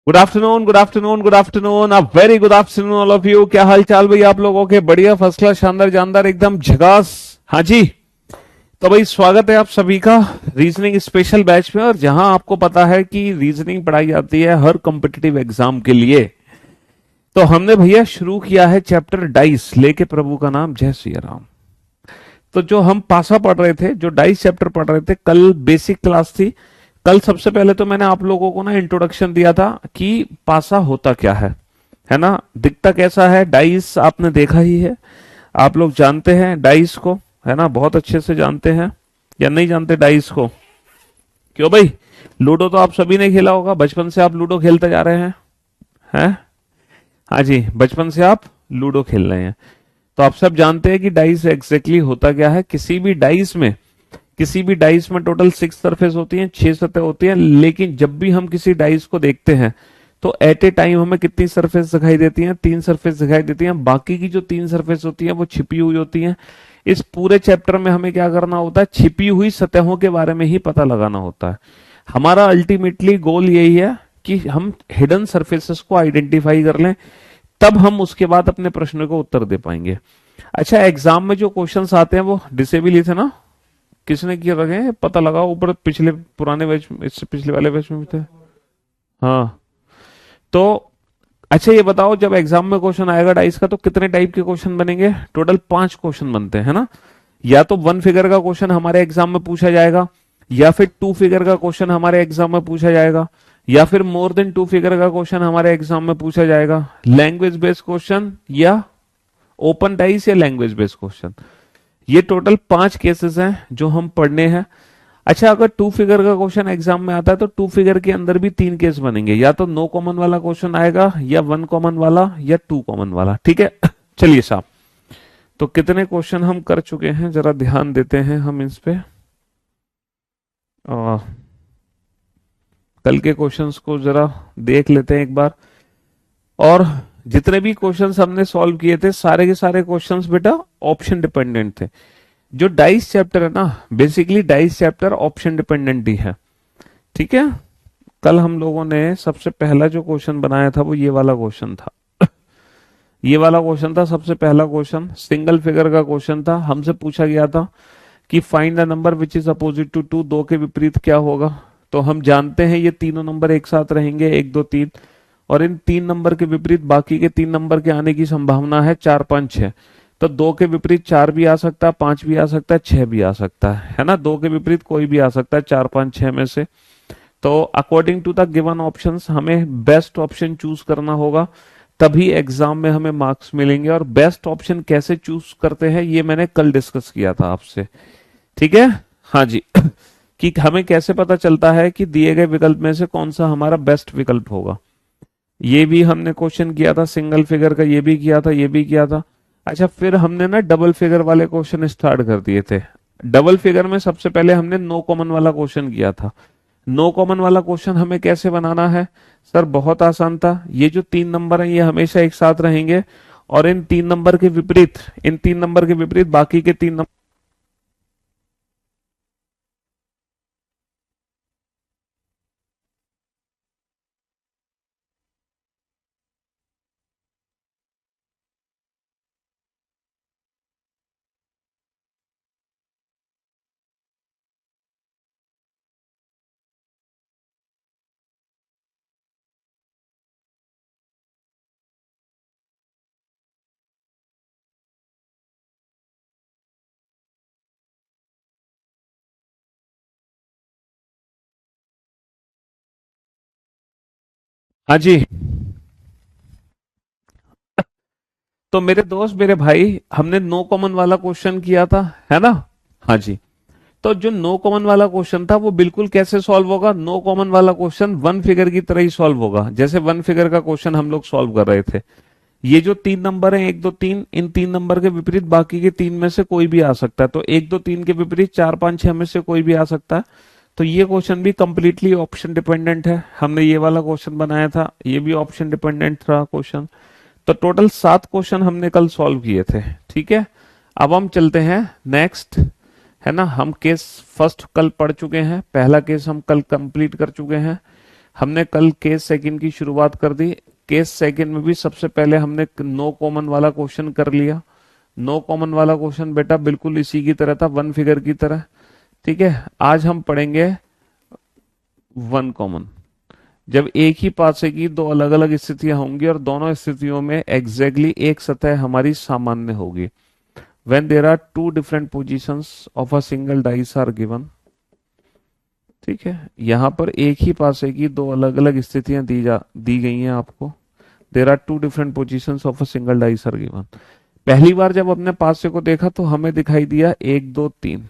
Good afternoon, good afternoon, good afternoon, a very good afternoon all of you. क्या हाल चाल भाई आप लोगों के? बढ़िया, फर्स्ट क्लास, शानदार, जानदार, एकदम झकास। हाँ जी। तो भाई स्वागत है आप सभी का रीजनिंग स्पेशल बैच में, और जहां आपको पता है कि रीजनिंग पढ़ाई जाती है हर कॉम्पिटिटिव एग्जाम के लिए। तो हमने भैया शुरू किया है चैप्टर डाइस, लेके प्रभु का नाम, जय श्री राम। तो जो हम पासा पढ़ रहे थे, जो डाइस चैप्टर पढ़ रहे थे, कल बेसिक क्लास थी। कल सबसे पहले तो मैंने आप लोगों को ना इंट्रोडक्शन दिया था कि पासा होता क्या है ना, दिखता कैसा है। डाइस आपने देखा ही है, आप लोग जानते हैं डाइस को, है ना, बहुत अच्छे से जानते हैं, या नहीं जानते डाइस को? क्यों भाई? लूडो तो आप सभी ने खेला होगा, बचपन से आप लूडो खेलते जा रहे हैं? हाँ जी, बचपन से आप लूडो खेल रहे हैं। तो आप सब जानते हैं कि डाइस एग्जैक्टली होता क्या है। किसी भी डाइस में टोटल 6 सरफेस होती हैं, 6 सतह होती हैं, लेकिन जब भी हम किसी डाइस को देखते हैं तो एट ए टाइम हमें कितनी सरफेस दिखाई देती हैं? 3 सरफेस दिखाई देती हैं। बाकी की जो 3 सरफेस होती हैं वो छिपी हुई होती हैं। इस पूरे चैप्टर में हमें क्या करना होता है? छिपी हुई सतहों के बारे में ही पता लगाना होता है। हमारा अल्टीमेटली गोल यही है कि हम हिडन सरफेसेस को आइडेंटिफाई कर लें, तब हम उसके बाद अपने प्रश्न को उत्तर दे पाएंगे। अच्छा, एग्जाम में जो क्वेश्चंस आते हैं वो डिसेबल ही थे ना? किसने किए रखे हैं पता लगाओ ऊपर, पिछले पुराने बैच में, इससे पिछले वाले बैच में भी थे। हाँ। तो अच्छा ये बताओ, जब एग्जाम में क्वेश्चन आएगा डाइस का तो कितने टाइप के क्वेश्चन बनेंगे? टोटल 5 क्वेश्चन बनते हैं, है ना। या तो 1 फिगर का क्वेश्चन हमारे एग्जाम में पूछा जाएगा, या फिर 2 फिगर का क्वेश्चन हमारे एग्जाम में पूछा जाएगा, या फिर मोर देन 2 फिगर का क्वेश्चन हमारे एग्जाम में पूछा जाएगा। लैंग्वेज बेस्ड क्वेश्चन, या ओपन डाइस, या लैंग्वेज बेस्ड क्वेश्चन। ये टोटल 5 केसेस हैं जो हम पढ़ने हैं। अच्छा, अगर 2 फिगर का क्वेश्चन एग्जाम में आता है तो 2 फिगर के अंदर भी 3 केस बनेंगे, या तो नो कॉमन वाला क्वेश्चन आएगा, या 1 कॉमन वाला, या 2 कॉमन वाला। ठीक है चलिए साहब, तो कितने क्वेश्चन हम कर चुके हैं जरा ध्यान देते हैं हम इस पे। आ, कल के क्वेश्चंस को जरा देख लेते हैं एक बार। और जितने भी क्वेश्चंस हमने सॉल्व किए थे, सारे के सारे क्वेश्चंस बेटा ऑप्शन डिपेंडेंट थे। जो डाइस चैप्टर है ना, basically dice chapter option dependent ही है। ठीक है। कल हम लोगों ने सबसे पहला जो क्वेश्चन बनाया था वो ये वाला क्वेश्चन था। ये वाला क्वेश्चन था सबसे पहला क्वेश्चन, सिंगल फिगर का क्वेश्चन था। हमसे पूछा गया था कि find the number which is opposite to 2, 2 के विपरीत क्या होगा। तो हम जानते हैं ये तीनों नंबर एक साथ रहेंगे, 1 2 3, और इन 3 नंबर के विपरीत बाकी के 3 नंबर के आने की संभावना है 4 5 6। तो 2 के विपरीत 4 भी आ सकता है, 5 भी आ सकता है, 6 भी आ सकता है ना। 2 के विपरीत कोई भी आ सकता है 4 5 6 में से। तो according to the given options हमें बेस्ट ऑप्शन चूज करना होगा, तभी एग्जाम में हमें मार्क्स मिलेंगे। और बेस्ट ऑप्शन कैसे चूज करते हैं ये मैंने कल डिस्कस किया था आपसे। ठीक है। हाँ जी कि हमें कैसे पता चलता है कि दिए गए विकल्प में से कौन सा हमारा बेस्ट विकल्प होगा। ये भी हमने क्वेश्चन किया था, सिंगल फिगर का ये भी किया था, ये भी किया था। अच्छा, फिर हमने ना डबल फिगर वाले क्वेश्चन स्टार्ट कर दिए थे। डबल फिगर में सबसे पहले हमने नो कॉमन वाला क्वेश्चन किया था। नो कॉमन वाला क्वेश्चन हमें कैसे बनाना है? सर बहुत आसान था। ये जो 3 नंबर हैं ये हमेशा एक साथ रहेंगे, और इन 3 नंबर के विपरीत बाकी के 3 नंबर। हाँ जी। तो मेरे दोस्त, मेरे भाई, हमने नो कॉमन वाला क्वेश्चन किया था, है ना। हाँ जी। तो जो नो कॉमन वाला क्वेश्चन था वो बिल्कुल कैसे सॉल्व होगा? नो कॉमन वाला क्वेश्चन 1 फिगर की तरह ही सॉल्व होगा, जैसे 1 फिगर का क्वेश्चन हम लोग सॉल्व कर रहे थे। ये जो 3 नंबर हैं, 1 2 3, इन 3 नंबर के विपरीत बाकी के 3 में से कोई भी आ सकता है। तो 1 2 3 के विपरीत 4 5 6 में से कोई भी आ सकता है। तो ये क्वेश्चन भी कंप्लीटली ऑप्शन डिपेंडेंट है। हमने ये वाला क्वेश्चन बनाया था, ये भी ऑप्शन डिपेंडेंट था क्वेश्चन। तो टोटल 7 क्वेश्चन हमने कल सॉल्व किए थे। ठीक है। अब हम चलते हैं नेक्स्ट, है ना। हम केस फर्स्ट कल पढ़ चुके हैं, पहला केस हम कल कंप्लीट कर चुके हैं। हमने कल केस सेकंड की शुरुआत कर दी। केस सेकंड में भी सबसे पहले हमने नो कॉमन वाला क्वेश्चन कर लिया। नो कॉमन वाला क्वेश्चन बेटा बिल्कुल इसी की तरह था, वन फिगर की तरह। ठीक है, आज हम पढ़ेंगे वन कॉमन। जब एक ही पासे की दो अलग अलग स्थितियां होंगी और दोनों स्थितियों में एग्जैक्टली एक सतह हमारी सामान्य होगी। When there are two different positions of a single dice are given. ठीक है, यहां पर एक ही पासे की दो अलग अलग स्थितियां दी गई हैं आपको। There are two different positions of a single dice are given. पहली बार जब अपने पासे को देखा तो हमें दिखाई दिया 1 2 3,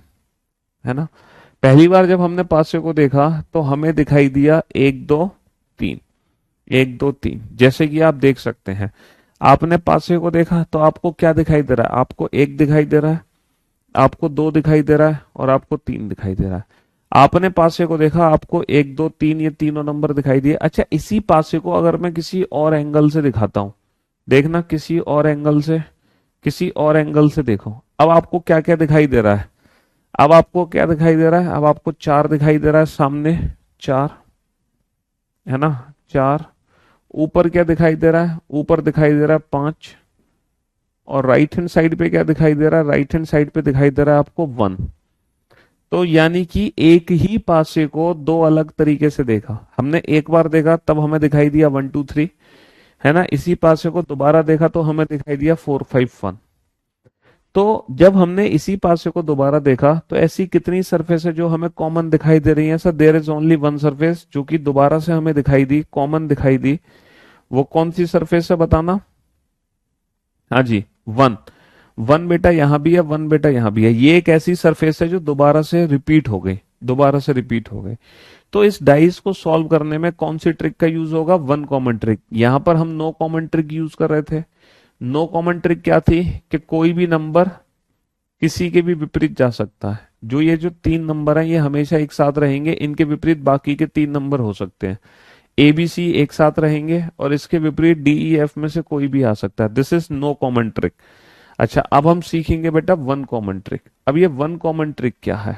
है ना। पहली बार जब हमने पासे को देखा तो हमें दिखाई दिया 1 2 3, 1 2 3। जैसे कि आप देख सकते हैं, आपने पासे को देखा तो आपको क्या दिखाई दे रहा है? आपको 1 दिखाई दे रहा है, आपको 2 दिखाई दे रहा है और आपको 3 दिखाई दे रहा है। आपने पासे को देखा, आपको 1 2 3 ये तीनों नंबर दिखाई दिए। अच्छा, इसी पासे को अगर मैं किसी और एंगल से दिखाता हूं, देखना किसी और एंगल से, किसी और एंगल से देखो, अब आपको क्या क्या दिखाई दे रहा है? अब आपको क्या दिखाई दे रहा है? अब आपको 4 दिखाई दे रहा है सामने, 4, है ना, 4। ऊपर क्या दिखाई दे रहा है? ऊपर दिखाई दे रहा है 5। और राइट हैंड साइड पे क्या दिखाई दे रहा है? राइट हैंड साइड पे दिखाई दे रहा है आपको 1। तो यानी कि एक ही पासे को दो अलग तरीके से देखा हमने। एक बार देखा तब हमें दिखाई दिया 1 2 3, है ना। इसी पासे को दोबारा देखा तो हमें दिखाई दिया 4 5 1। तो जब हमने इसी पासे को दोबारा देखा तो ऐसी कितनी सरफेस है जो हमें कॉमन दिखाई दे रही है? Sir there is only one surface जो कि दोबारा से हमें दिखाई दी, कॉमन दिखाई दी। वो कौन सी सरफेस है बताना? हाँ जी, वन। वन बेटा यहां भी है, वन बेटा यहां भी है। ये एक ऐसी सरफेस है जो दोबारा से रिपीट हो गई, दोबारा से रिपीट हो गई। तो इस डाइस को सॉल्व करने में कौन सी ट्रिक का यूज होगा? One common trick. यहां पर हम नो कॉमन ट्रिक यूज कर रहे थे। नो कॉमन ट्रिक क्या थी? कि कोई भी नंबर किसी के भी विपरीत जा सकता है। जो ये जो 3 नंबर हैं ये हमेशा एक साथ रहेंगे, इनके विपरीत बाकी के 3 नंबर हो सकते हैं। ए बी सी एक साथ रहेंगे और इसके विपरीत डी ई एफ में से कोई भी आ सकता है। This is no common trick. अच्छा, अब हम सीखेंगे बेटा वन कॉमन ट्रिक। अब ये वन कॉमन ट्रिक क्या है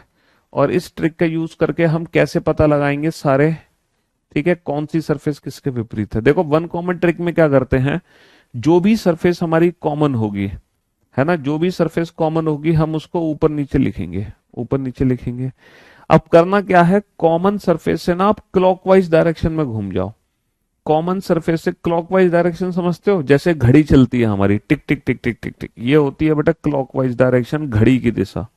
और इस ट्रिक का यूज करके हम कैसे पता लगाएंगे सारे, ठीक है, कौन सी सरफेस किसके विपरीत है। देखो वन कॉमन ट्रिक में क्या करते हैं, जो भी सरफेस हमारी कॉमन होगी, है ना, जो भी सरफेस कॉमन होगी हम उसको ऊपर नीचे लिखेंगे, ऊपर नीचे लिखेंगे। अब करना क्या है, कॉमन सरफेस से ना आप क्लॉकवाइज डायरेक्शन में घूम जाओ। कॉमन सरफेस से क्लॉकवाइज डायरेक्शन समझते हो? जैसे घड़ी चलती है हमारी, टिक टिक टिक टिक टिक टिक, ये होती है बेटा क्लॉकवाइज डायरेक्शन, घड़ी की दिशा।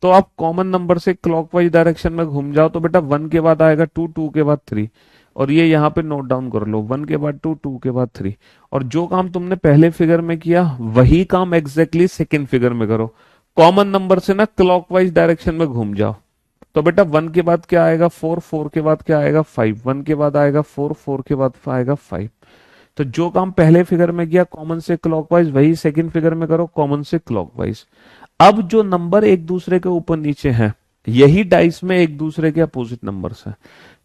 तो आप कॉमन नंबर से क्लॉकवाइज डायरेक्शन में घूम जाओ तो बेटा 1 के बाद आएगा 2, 2 के बाद 3। और ये यहाँ पे नोट डाउन कर लो, 1 के बाद 2, 2 के बाद 3। और जो काम तुमने पहले फिगर में किया वही काम एग्जैक्टली सेकेंड फिगर में करो। कॉमन नंबर से ना क्लॉकवाइज डायरेक्शन में घूम जाओ। तो बेटा 1 के बाद क्या आएगा? 4, 4 के बाद क्या आएगा? 5, 1 के बाद आएगा 4, 4 के बाद आएगा 5। तो जो काम पहले फिगर में किया कॉमन से क्लॉकवाइज, वही सेकंड फिगर में करो कॉमन से क्लॉकवाइज। अब जो नंबर एक दूसरे के ऊपर नीचे हैं, यही डाइस में एक दूसरे के अपोजिट नंबर्स हैं।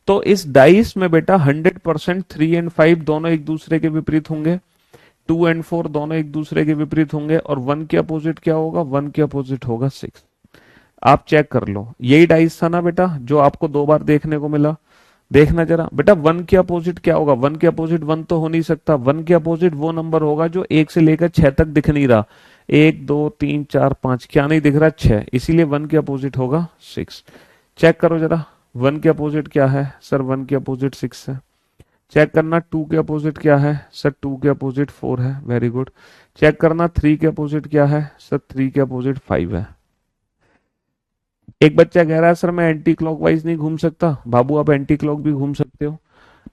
तो इस डाइस में बेटा 100% 3 एंड 5 दोनों एक दूसरे के विपरीत होंगे, 2 एंड 4 दोनों एक दूसरे के विपरीत होंगे, और 1 के अपोजिट क्या होगा? 1 के अपोजिट होगा 6। आप चेक कर लो, यही डाइस था ना बेटा जो आपको 2 बार देखने को मिला। देखना जरा बेटा, 1 के अपोजिट क्या होगा? 1 के अपोजिट 1 तो हो नहीं सकता। 1 के अपोजिट वो नंबर होगा जो 1 से लेकर 6 तक दिख नहीं रहा। 1 2 3 4 5 क्या नहीं दिख रहा? 6। इसीलिए 1 के अपोजिट होगा 6। चेक करो जरा 1 के अपोजिट क्या है? सर 1 के अपोजिट 6 है। चेक करना 2 के अपोजिट क्या है? सर 2 के अपोजिट 4 है। Very good. चेक करना 3 के अपोजिट क्या है? सर 3 के अपोजिट 5 है। एक बच्चा कह रहा है सर मैं एंटी क्लॉकवाइज नहीं घूम सकता। बाबू आप एंटी क्लॉक भी घूम सकते हो,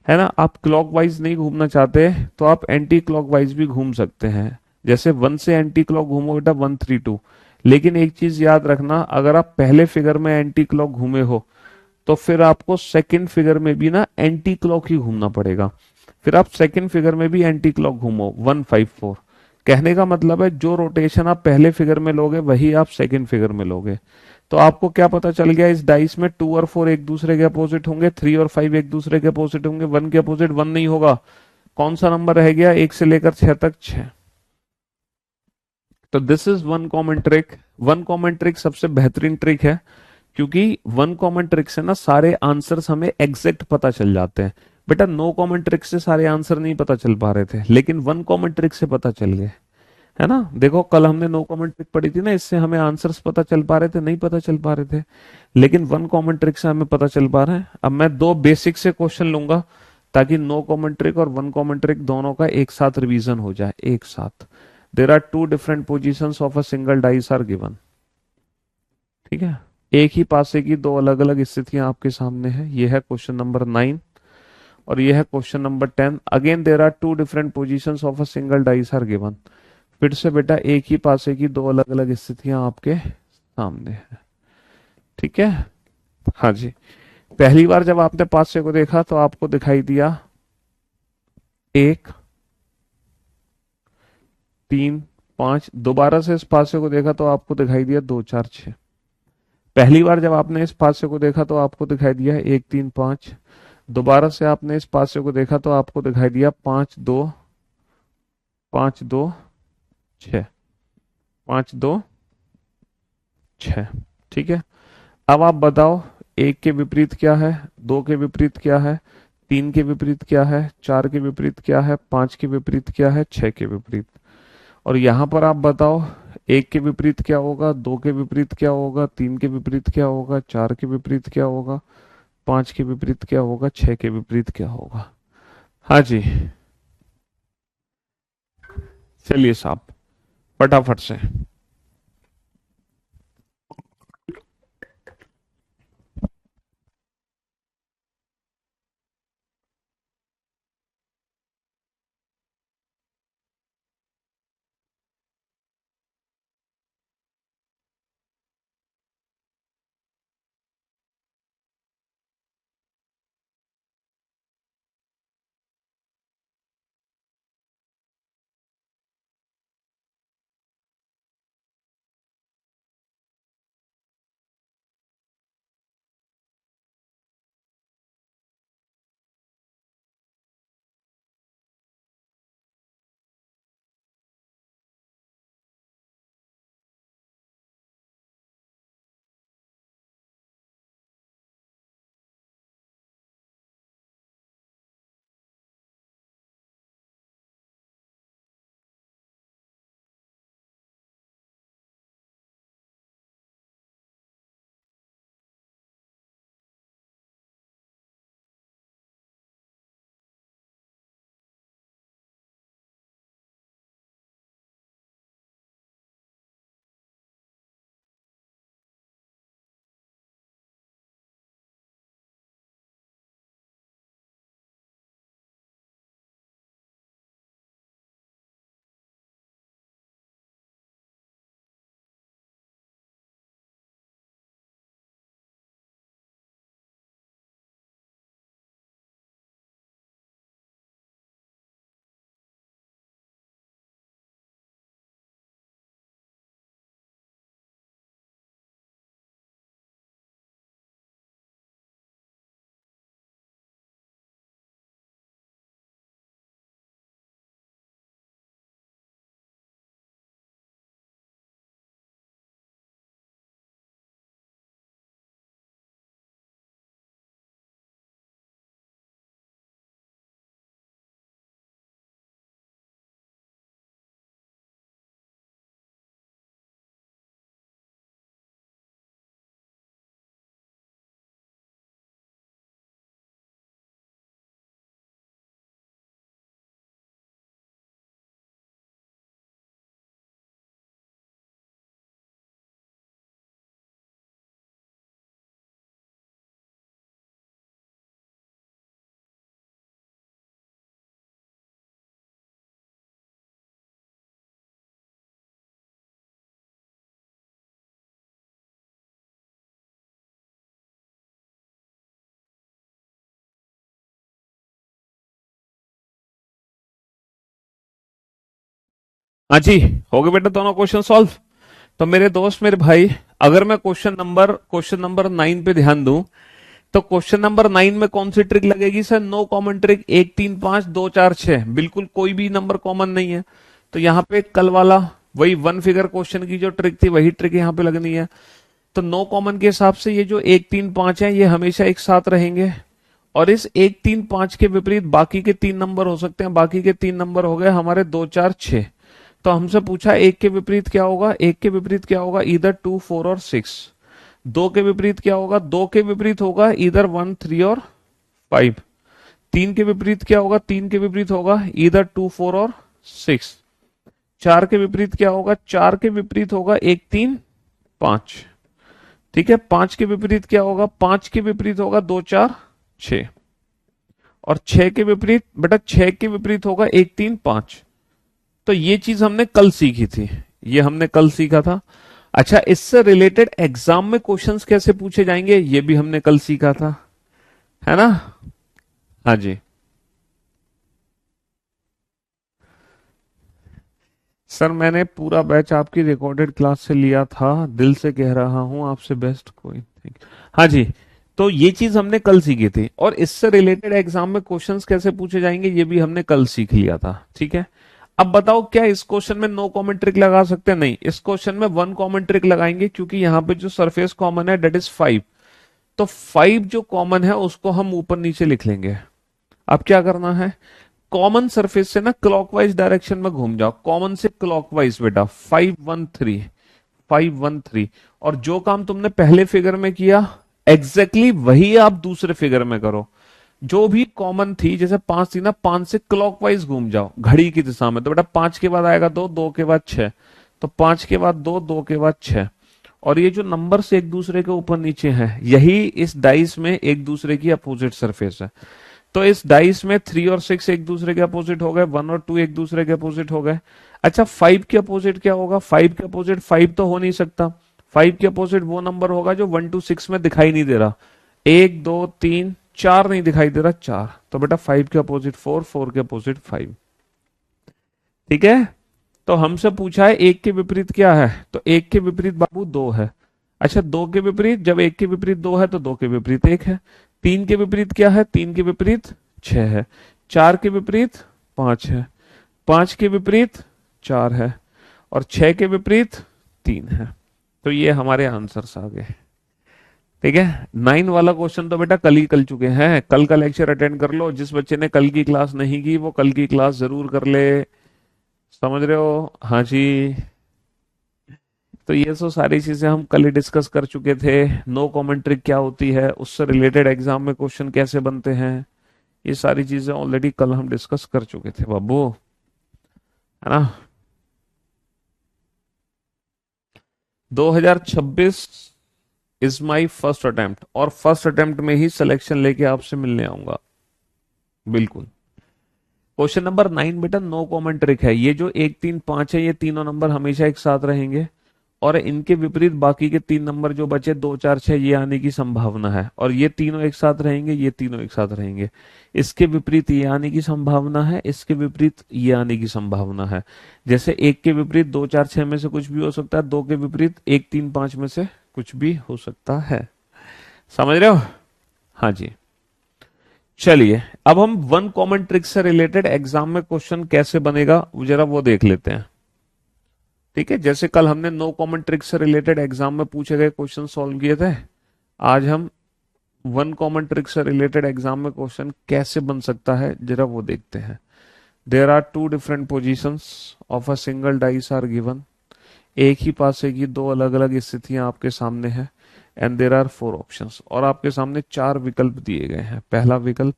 है ना। आप क्लॉकवाइज नहीं घूमना चाहते तो आप एंटी क्लॉकवाइज भी घूम सकते हैं। जैसे 1 से एंटी क्लॉक घूमो बेटा 1 3 2। लेकिन एक चीज याद रखना, अगर आप पहले फिगर में एंटी क्लॉक घूमे हो तो फिर आपको सेकंड फिगर में भी ना एंटी क्लॉक ही घूमना पड़ेगा। फिर आप सेकंड फिगर में भी एंटी क्लॉक घूमो 1 5 4। कहने का मतलब है जो रोटेशन आप पहले फिगर में लोगे वही आप सेकंड फिगर में लोगे। तो आपको क्या पता चल गया, इस डाइस में 2 और 4 एक दूसरे के अपोजिट होंगे, 3 और 5 एक दूसरे के अपोजिट होंगे, 1 के अपोजिट 1 नहीं होगा। कौन सा नंबर रह गया? 1 से लेकर 6 तक 6। तो this is one common trick. One common trick सबसे बेहतरीन ट्रिक है क्योंकि वन कॉमन ट्रिक से ना सारे आंसर्स हमें एग्जैक्ट पता चल जाते हैं। बेटा नो कॉमन ट्रिक से सारे आंसर नहीं पता चल पा रहे थे, लेकिन वन कॉमन ट्रिक से पता चल गए, है ना। देखो कल हमने नो कॉमन ट्रिक पढ़ी थी ना, इससे हमें आंसर्स पता चल पा रहे थे, नहीं पता चल पा रहे थे, लेकिन वन कॉमन ट्रिक से हमें पता चल पा रहा है। अब मैं दो बेसिक से क्वेश्चन लूंगा ताकि नो कॉमन ट्रिक और वन कॉमन ट्रिक दोनों का एक साथ रिवीजन हो जाए एक साथ। There are two different positions of a single dice are given. ठीक है, एक ही पासे की दो अलग अलग स्थितियां आपके सामने है। ये है क्वेश्चन नंबर 9 और ये है question number 10। Again there are two different positions of a single dice are given. फिर से बेटा एक ही पासे की दो अलग अलग स्थितियां आपके सामने है। ठीक है, हाँ जी। पहली बार जब आपने पासे को देखा तो आपको दिखाई दिया 1 3 5। दोबारा से इस पासे को देखा तो आपको दिखाई दिया 2 4 6। पहली बार जब आपने इस पासे को देखा तो आपको दिखाई दिया 1 3 5। दोबारा से आपने इस पासे को देखा तो आपको दिखाई दिया 5 2 5 2 6 5 2 6। ठीक है, अब आप बताओ एक के विपरीत क्या है, दो के विपरीत क्या है, तीन के विपरीत क्या है, चार के विपरीत क्या है, पांच के विपरीत क्या है, छह के विपरीत। और यहां पर आप बताओ एक के विपरीत क्या होगा, दो के विपरीत क्या होगा, तीन के विपरीत क्या होगा, चार के विपरीत क्या होगा, पांच के विपरीत क्या होगा, छह के विपरीत क्या होगा। हाँ जी, चलिए साहब फटाफट से। हाँ जी, हो गए बेटा दोनों क्वेश्चन सॉल्व। तो मेरे दोस्त मेरे भाई, अगर मैं क्वेश्चन नंबर 9 पे ध्यान दूं तो क्वेश्चन नंबर 9 में कौन सी ट्रिक लगेगी सर? No common trick. 1 3 5 2 4 6, बिल्कुल कोई भी नंबर कॉमन नहीं है। तो यहाँ पे कल वाला वही वन फिगर क्वेश्चन की जो ट्रिक थी वही ट्रिक यहाँ पे लगनी है। तो नो कॉमन के हिसाब से ये जो 1 3 5 है ये हमेशा एक साथ रहेंगे, और इस 1 3 5 के विपरीत बाकी के 3 नंबर हो सकते हैं। बाकी के 3 नंबर हो गए हमारे 2 4 6। तो हमसे पूछा एक के विपरीत क्या होगा, एक के विपरीत क्या होगा, इधर 2 4 और 6। दो के विपरीत क्या होगा, दो के विपरीत होगा इधर 1 3 और 5। तीन के विपरीत क्या होगा, तीन के विपरीत होगा इधर 2 4 और 6। चार के विपरीत क्या होगा, चार के विपरीत होगा 1 3 5। ठीक है, पांच के विपरीत क्या होगा, पांच के विपरीत होगा 2 4 6। और छह के विपरीत, बेटा छह के विपरीत होगा 1 3 5। तो ये चीज हमने कल सीखी थी, ये हमने कल सीखा था। अच्छा, इससे रिलेटेड एग्जाम में क्वेश्चंस कैसे पूछे जाएंगे ये भी हमने कल सीखा था, है ना। हाँ जी। सर मैंने पूरा बैच आपकी रिकॉर्डेड क्लास से लिया था, दिल से कह रहा हूं आपसे बेस्ट कोई नहीं। हाँ जी। तो ये चीज हमने कल सीखी थी, और इससे रिलेटेड एग्जाम में क्वेश्चंस कैसे पूछे जाएंगे ये भी हमने कल सीख लिया था। ठीक है, अब बताओ क्या इस क्वेश्चन में नो कॉमन ट्रिक लगा सकते हैं? नहीं, इस क्वेश्चन में वन कॉमन ट्रिक लगाएंगे, क्योंकि यहाँ पे जो सरफेस कॉमन है डेट इज 5। तो 5 जो कॉमन है उसको हम ऊपर नीचे लिख लेंगे। अब क्या करना है, कॉमन सरफेस से ना क्लॉकवाइज डायरेक्शन में घूम जाओ, कॉमन से क्लॉकवाइज बेटा, 5 1 3, 5 1 3। और जो काम तुमने पहले फिगर में किया एग्जैक्टली वही आप दूसरे फिगर में करो। जो भी कॉमन थी, जैसे 5 थी ना, 5 से क्लॉकवाइज घूम जाओ घड़ी की दिशा में। तो बेटा 5 के बाद आएगा 2, 2 के बाद 6। तो 5 के बाद 2, 2 के बाद 6। और ये जो नंबर से एक दूसरे के ऊपर नीचे हैं, यही इस डाइस में एक दूसरे की अपोजिट सरफेस है। तो इस डाइस में 3 और 6 एक दूसरे के अपोजिट हो गए, 1 और 2 एक दूसरे के अपोजिट हो गए। अच्छा, 5 के अपोजिट क्या होगा, 5 के अपोजिट 5 तो हो नहीं सकता। 5 के अपोजिट वो नंबर होगा जो 1 to 6 में दिखाई नहीं दे रहा। 1 2 3 4 नहीं दिखाई दे रहा, 4। तो बेटा 5 के अपोजिट 4, 4 के अपोजिट 5। ठीक है, तो हमसे पूछा है एक के विपरीत क्या है, तो एक के विपरीत बाबू 2 है। अच्छा, दो के विपरीत, जब एक के विपरीत 2 है तो दो के विपरीत 1 है। तीन के विपरीत क्या है, तीन के विपरीत 6 है। चार के विपरीत 5 है। पांच के विपरीत 4 है। और 6 के विपरीत 3 है। तो ये हमारे आंसर्स आ गए। ठीक है, 9 वाला क्वेश्चन तो बेटा कल ही कर चुके हैं, कल का लेक्चर अटेंड कर लो। जिस बच्चे ने कल की क्लास नहीं की वो कल की क्लास जरूर कर ले। समझ रहे हो? हाँ जी। तो ये तो सारी चीजें हम कल ही डिस्कस कर चुके थे। नो कॉमेंट ट्रिक क्या होती है, उससे रिलेटेड एग्जाम में क्वेश्चन कैसे बनते हैं, ये सारी चीजें ऑलरेडी कल हम डिस्कस कर चुके थे बाबू, है ना। 2026 इज माई फर्स्ट अटेम्प्ट, और फर्स्ट अटेम्प्ट में ही सिलेक्शन लेके आपसे मिलने आऊंगा, बिल्कुल। क्वेश्चन नंबर 9 बेटा नो कॉमेंट ट्रिक है। ये जो 1 3 5 है ये तीनों नंबर हमेशा एक साथ रहेंगे, और इनके विपरीत बाकी के 3 नंबर जो बचे 2 4 6 ये आने की संभावना है। और ये तीनों एक साथ रहेंगे, ये तीनों एक साथ रहेंगे। इसके विपरीत ये आने की संभावना है, इसके विपरीत ये आने की संभावना है। जैसे एक के विपरीत 2 4 6 में से कुछ भी हो सकता है, दो के विपरीत 1 3 5 में से कुछ भी हो सकता है। समझ रहे हो? हाँ जी। चलिए, अब हम वन कॉमन ट्रिक से रिलेटेड एग्जाम में क्वेश्चन कैसे बनेगा जरा वो देख लेते हैं। ठीक है, जैसे कल हमने नो कॉमन ट्रिक से रिलेटेड एग्जाम में पूछे गए क्वेश्चन सॉल्व किए थे, आज हम वन कॉमन ट्रिक से रिलेटेड एग्जाम में क्वेश्चन कैसे बन सकता है जरा वो देखते हैं। There are two different positions of a single dice are given. एक ही पासे की दो अलग अलग स्थितियां आपके सामने हैं। एंड देयर आर 4 ऑप्शंस, और आपके सामने 4 विकल्प दिए गए हैं। पहला विकल्प,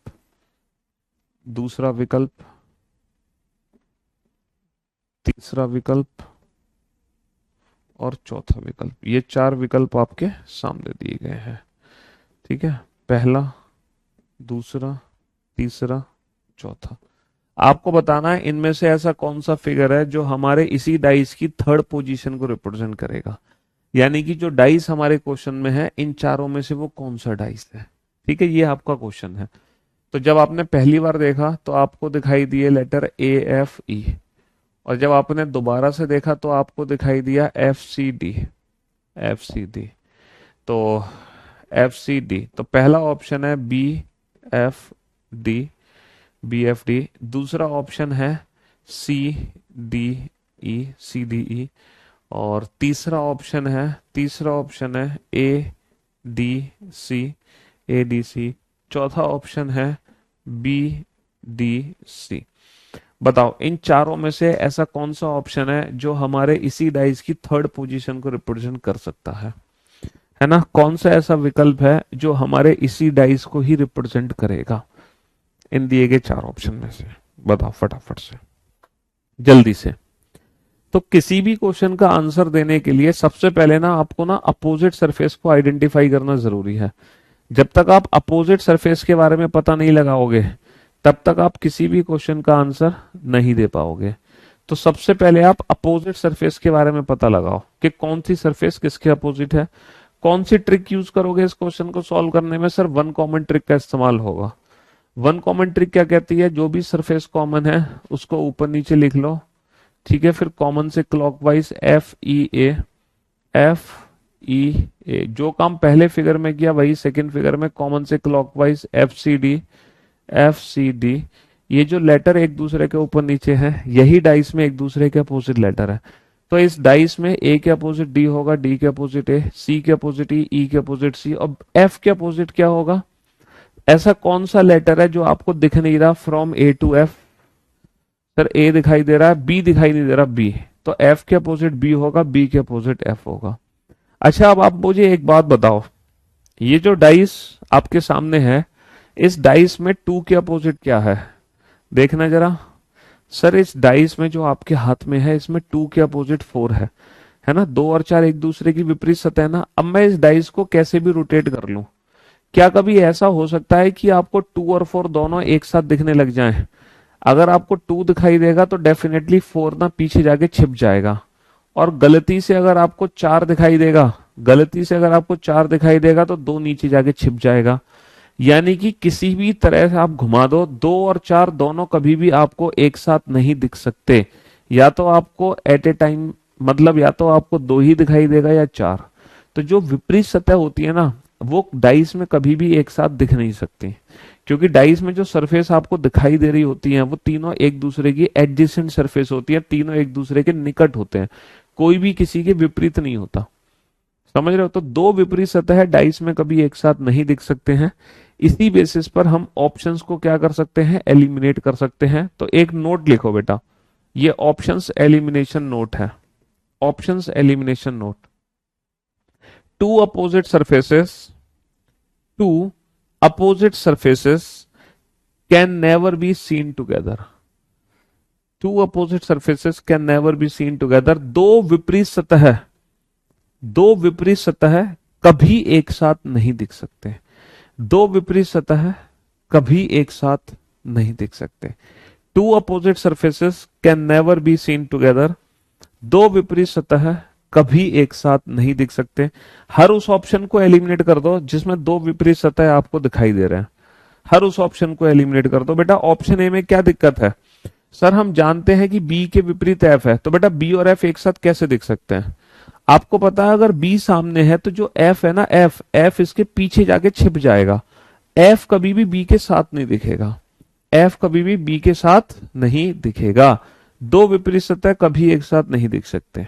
दूसरा विकल्प, तीसरा विकल्प और चौथा विकल्प। ये 4 विकल्प आपके सामने दिए गए हैं। ठीक है, पहला, दूसरा, तीसरा, चौथा। आपको बताना है इनमें से ऐसा कौन सा फिगर है जो हमारे इसी डाइस की थर्ड पोजीशन को रिप्रेजेंट करेगा। यानी कि जो डाइस हमारे क्वेश्चन में है इन चारों में से वो कौन सा डाइस है। ठीक है, ये आपका क्वेश्चन है। तो जब आपने पहली बार देखा तो आपको दिखाई दिए लेटर AFE, और जब आपने दोबारा से देखा तो आपको दिखाई दिया FCD। FCD, तो FCD, तो पहला ऑप्शन है BFD। BFD, दूसरा ऑप्शन है CDE। CDE, और तीसरा ऑप्शन है A D C, A D C. चौथा ऑप्शन है बी डी सी। बताओ इन चारों में से ऐसा कौन सा ऑप्शन है जो हमारे इसी डाइस की थर्ड पोजीशन को रिप्रेजेंट कर सकता है ना? कौन सा ऐसा विकल्प है जो हमारे इसी डाइस को ही रिप्रेजेंट करेगा इन दिए गए चार ऑप्शन में से? बताओ फटाफट से, जल्दी से। तो किसी भी क्वेश्चन का आंसर देने के लिए सबसे पहले ना आपको ना अपोजिट सरफेस को आइडेंटिफाई करना जरूरी है। जब तक आप अपोजिट सरफेस के बारे में पता नहीं लगाओगे तब तक आप किसी भी क्वेश्चन का आंसर नहीं दे पाओगे। तो सबसे पहले आप अपोजिट सरफेस के बारे में पता लगाओ कि कौन सी सरफेस किसके अपोजिट है। कौन सी ट्रिक यूज करोगे इस क्वेश्चन को सॉल्व करने में? सर वन कॉमन ट्रिक का इस्तेमाल होगा। वन कॉमन ट्रिक क्या कहती है? जो भी सरफेस कॉमन है उसको ऊपर नीचे लिख लो, ठीक है? फिर कॉमन से clockwise F E A, F E A. जो काम पहले फिगर में किया वही सेकंड फिगर में, कॉमन से clockwise F C D, F C D. ये जो लेटर एक दूसरे के ऊपर नीचे है यही डाइस में एक दूसरे के अपोजिट लेटर है। तो इस डाइस में ए के अपोजिट डी होगा, डी के अपोजिट ए, सी के अपोजिट ई के अपोजिट सी, और एफ के अपोजिट क्या होगा? ऐसा कौन सा लेटर है जो आपको दिख नहीं रहा from a to f? Sir a दिखाई दे रहा है, बी दिखाई नहीं दे रहा, बी। तो एफ के अपोजिट बी होगा, बी के अपोजिट एफ होगा। अच्छा अब आप मुझे एक बात बताओ, ये जो डाइस आपके सामने है इस डाइस में टू के अपोजिट क्या है? देखना जरा। सर इस डाइस में जो आपके हाथ में है इसमें टू के अपोजिट फोर है ना? दो और चार एक दूसरे की विपरीत सतह है ना? अब मैं इस डाइस को कैसे भी रोटेट कर लूं, क्या कभी ऐसा हो सकता है कि आपको टू और फोर दोनों एक साथ दिखने लग जाएं? अगर आपको टू दिखाई देगा तो डेफिनेटली फोर ना पीछे जाके छिप जाएगा, और गलती से अगर आपको चार दिखाई देगा, तो दो नीचे जाके छिप जाएगा। यानी कि किसी भी तरह से आप घुमा दो, दो और चार दोनों कभी भी आपको एक साथ नहीं दिख सकते। या तो आपको एट ए टाइम, मतलब या तो आपको दो ही दिखाई देगा या चार। तो जो विपरीत सतह होती है ना वो डाइस में कभी भी एक साथ दिख नहीं सकती, क्योंकि डाइस में जो सरफेस आपको दिखाई दे रही होती है वो तीनों एक दूसरे की एडजेसेंट सरफेस होती है, तीनों एक दूसरे के निकट होते हैं, कोई भी किसी के विपरीत नहीं होता। समझ रहे हो? तो दो विपरीत सतह डाइस में कभी एक साथ नहीं दिख सकते हैं। इसी बेसिस पर हम ऑप्शंस को क्या कर सकते हैं? एलिमिनेट कर सकते हैं। तो एक नोट लिखो बेटा, ये ऑप्शंस एलिमिनेशन नोट है। Options elimination note. Two opposite surfaces, two opposite surfaces can never be seen together. Two opposite surfaces can never be seen together. दो विपरीत सतह कभी एक साथ नहीं दिख सकते। दो विपरीत सतह कभी एक साथ नहीं दिख सकते। Two opposite surfaces can never be seen together. दो विपरीत सतह कभी एक साथ नहीं दिख सकते। हर उस ऑप्शन को एलिमिनेट कर दो जिसमें दो विपरीत सतह आपको दिखाई दे रहे हैं। हर उस ऑप्शन को एलिमिनेट कर दो। बेटा ऑप्शन ए में क्या दिक्कत है? सर हम जानते हैं कि बी के विपरीत एफ है, तो बेटा बी और एफ एक साथ कैसे दिख सकते हैं? आपको पता है अगर बी सामने है तो जो एफ है ना, एफ इसके पीछे जाके छिप जाएगा। एफ कभी भी बी के साथ नहीं दिखेगा। एफ कभी भी बी के साथ नहीं दिखेगा। दो विपरीत सतह कभी एक साथ नहीं दिख सकते,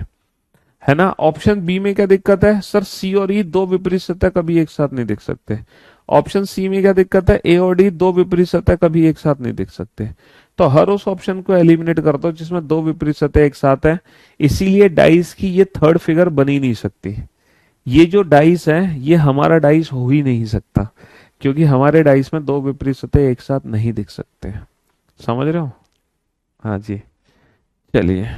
है ना? ऑप्शन बी में क्या दिक्कत है? सर सी और ई दो विपरीत सतह कभी एक साथ नहीं दिख सकते। ऑप्शन सी में क्या दिक्कत है? ए और डी दो विपरीत सतह कभी एक साथ नहीं दिख सकते। तो हर उस ऑप्शन को एलिमिनेट कर दो जिसमें दो विपरीत सतह एक साथ है। इसीलिए डाइस की ये थर्ड फिगर बन ही नहीं सकती। ये जो डाइस है ये हमारा डाइस हो ही नहीं सकता, क्योंकि हमारे डाइस में दो विपरीत सतह एक साथ नहीं दिख सकते। समझ रहे हो? हाँ जी। चलिए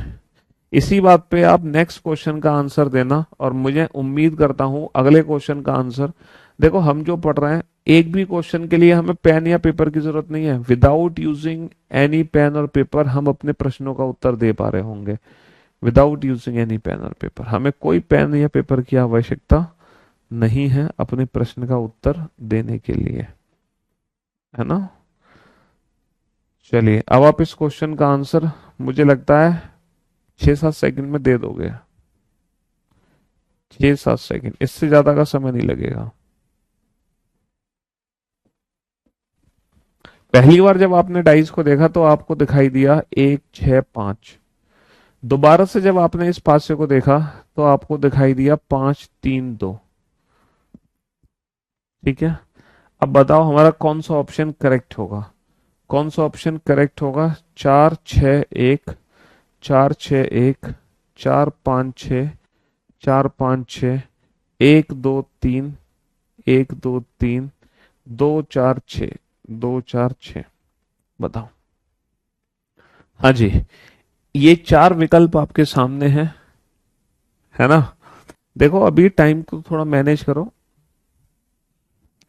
इसी बात पे आप नेक्स्ट क्वेश्चन का आंसर देना, और मुझे उम्मीद करता हूं अगले क्वेश्चन का आंसर। देखो हम जो पढ़ रहे हैं एक भी क्वेश्चन के लिए हमें पेन या पेपर की जरूरत नहीं है। विदाउट यूजिंग एनी पेन और पेपर हम अपने प्रश्नों का उत्तर दे पा रहे होंगे। विदाउट यूजिंग एनी पेन और पेपर, हमें कोई पेन या पेपर की आवश्यकता नहीं है अपने प्रश्न का उत्तर देने के लिए, है ना? चलिए अब आप इस क्वेश्चन का आंसर मुझे लगता है 6-7 सेकंड में दे दोगे। 6-7 सेकंड, इससे ज्यादा का समय नहीं लगेगा। पहली बार जब आपने डाइस को देखा तो आपको दिखाई दिया 1, 6, 5। दोबारा से जब आपने इस पासे को देखा तो आपको दिखाई दिया 5 3 2। ठीक है, अब बताओ हमारा कौन सा ऑप्शन करेक्ट होगा? कौन सा ऑप्शन करेक्ट होगा? 4 6 1, 4 6 1, 4 5 6, 4 5 6, 1 2 3, 1 2 3, 2 4 6, 2 4 6। बताओ। हाँ जी, ये चार विकल्प आपके सामने हैं, है ना? देखो अभी टाइम को थोड़ा मैनेज करो,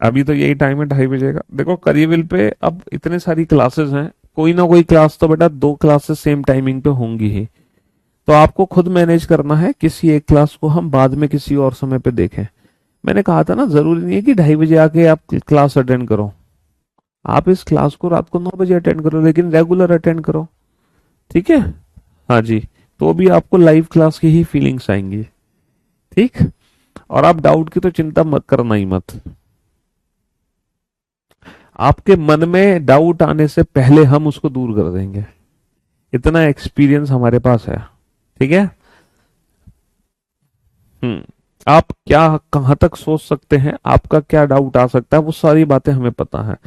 अभी तो यही टाइम है 2:30 बजे का। देखो करियविल पे अब इतने सारी क्लासेस हैं, कोई ना कोई क्लास तो बेटा 2 क्लासेस सेम टाइमिंग पे होंगी ही, तो आपको खुद मैनेज करना है। किसी एक क्लास को हम बाद में किसी और समय पे देखें। मैंने कहा था ना, जरूरी नहीं है कि 2:30 बजे आके आप क्लास अटेंड करो। आप इस क्लास को रात को 9 बजे अटेंड करो, लेकिन रेगुलर अटेंड करो। ठीक है? हाँ जी, तो भी आपको लाइव क्लास की ही फीलिंग्स आएंगी। ठीक। और आप डाउट की तो चिंता मत करना ही मत। आपके मन में डाउट आने से पहले हम उसको दूर कर देंगे, इतना एक्सपीरियंस हमारे पास है। ठीक है? हम्म। आप क्या कहाँ तक सोच सकते हैं, आपका क्या डाउट आ सकता है, वो सारी बातें हमें पता है।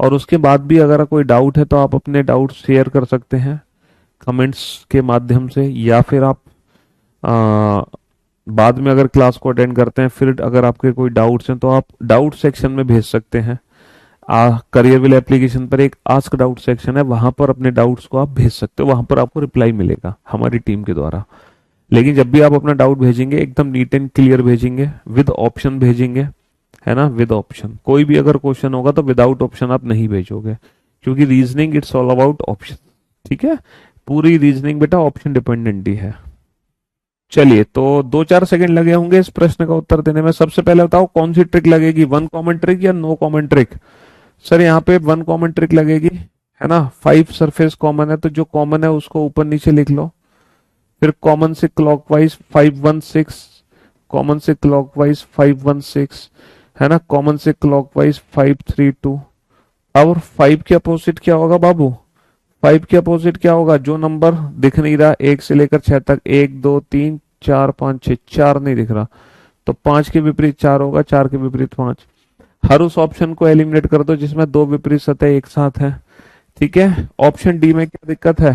और उसके बाद भी अगर कोई डाउट है तो आप अपने डाउट शेयर कर सकते हैं कमेंट्स के माध्यम से, या फिर आप आ, बाद में अगर क्लास को अटेंड करते हैं फिर अगर आपके कोई डाउट्स हैं तो आप डाउट सेक्शन में भेज सकते हैं। करियरविल एप्लीकेशन पर एक आस्क डाउट सेक्शन है, वहां पर अपने डाउट्स को आप भेज सकते हो, वहां पर आपको रिप्लाई मिलेगा हमारी टीम के द्वारा। लेकिन जब भी आप अपना डाउट भेजेंगे एकदम नीट एंड क्लियर भेजेंगे, विद ऑप्शन भेजेंगे, है ना? With option. कोई भी अगर क्वेश्चन होगा तो विदाउट ऑप्शन आप नहीं भेजोगे, क्योंकि reasoning it's all about option. ठीक है? पूरी रीजनिंग बेटा ऑप्शन डिपेंडेंट ही है। चलिए, तो 2 4 सेकंड लगे होंगे इस प्रश्न का उत्तर देने में। सबसे पहले बताओ कौन सी ट्रिक लगेगी, वन कॉमन ट्रिक या नो कॉमन ट्रिक? सर यहाँ पे वन कॉमन ट्रिक लगेगी, है ना? 5 सरफेस कॉमन है, तो जो कॉमन है उसको ऊपर नीचे लिख लो। फिर कॉमन से क्लॉकवाइज 5 1 6, कॉमन से क्लॉकवाइज 5 1 6, है ना? कॉमन से क्लॉकवाइज 5 3 2। और 5 के अपोजिट क्या होगा बाबू? 5 के अपोजिट क्या होगा? जो नंबर दिख नहीं रहा 1 से लेकर 6 तक, 1 2 3 4 5 6, 4 नहीं दिख रहा, तो 5 के विपरीत 4 होगा, 4 के विपरीत 5। हर उस ऑप्शन को एलिमिनेट कर दो जिसमें दो विपरीत सतह एक साथ है। ठीक है? ऑप्शन डी में क्या दिक्कत है?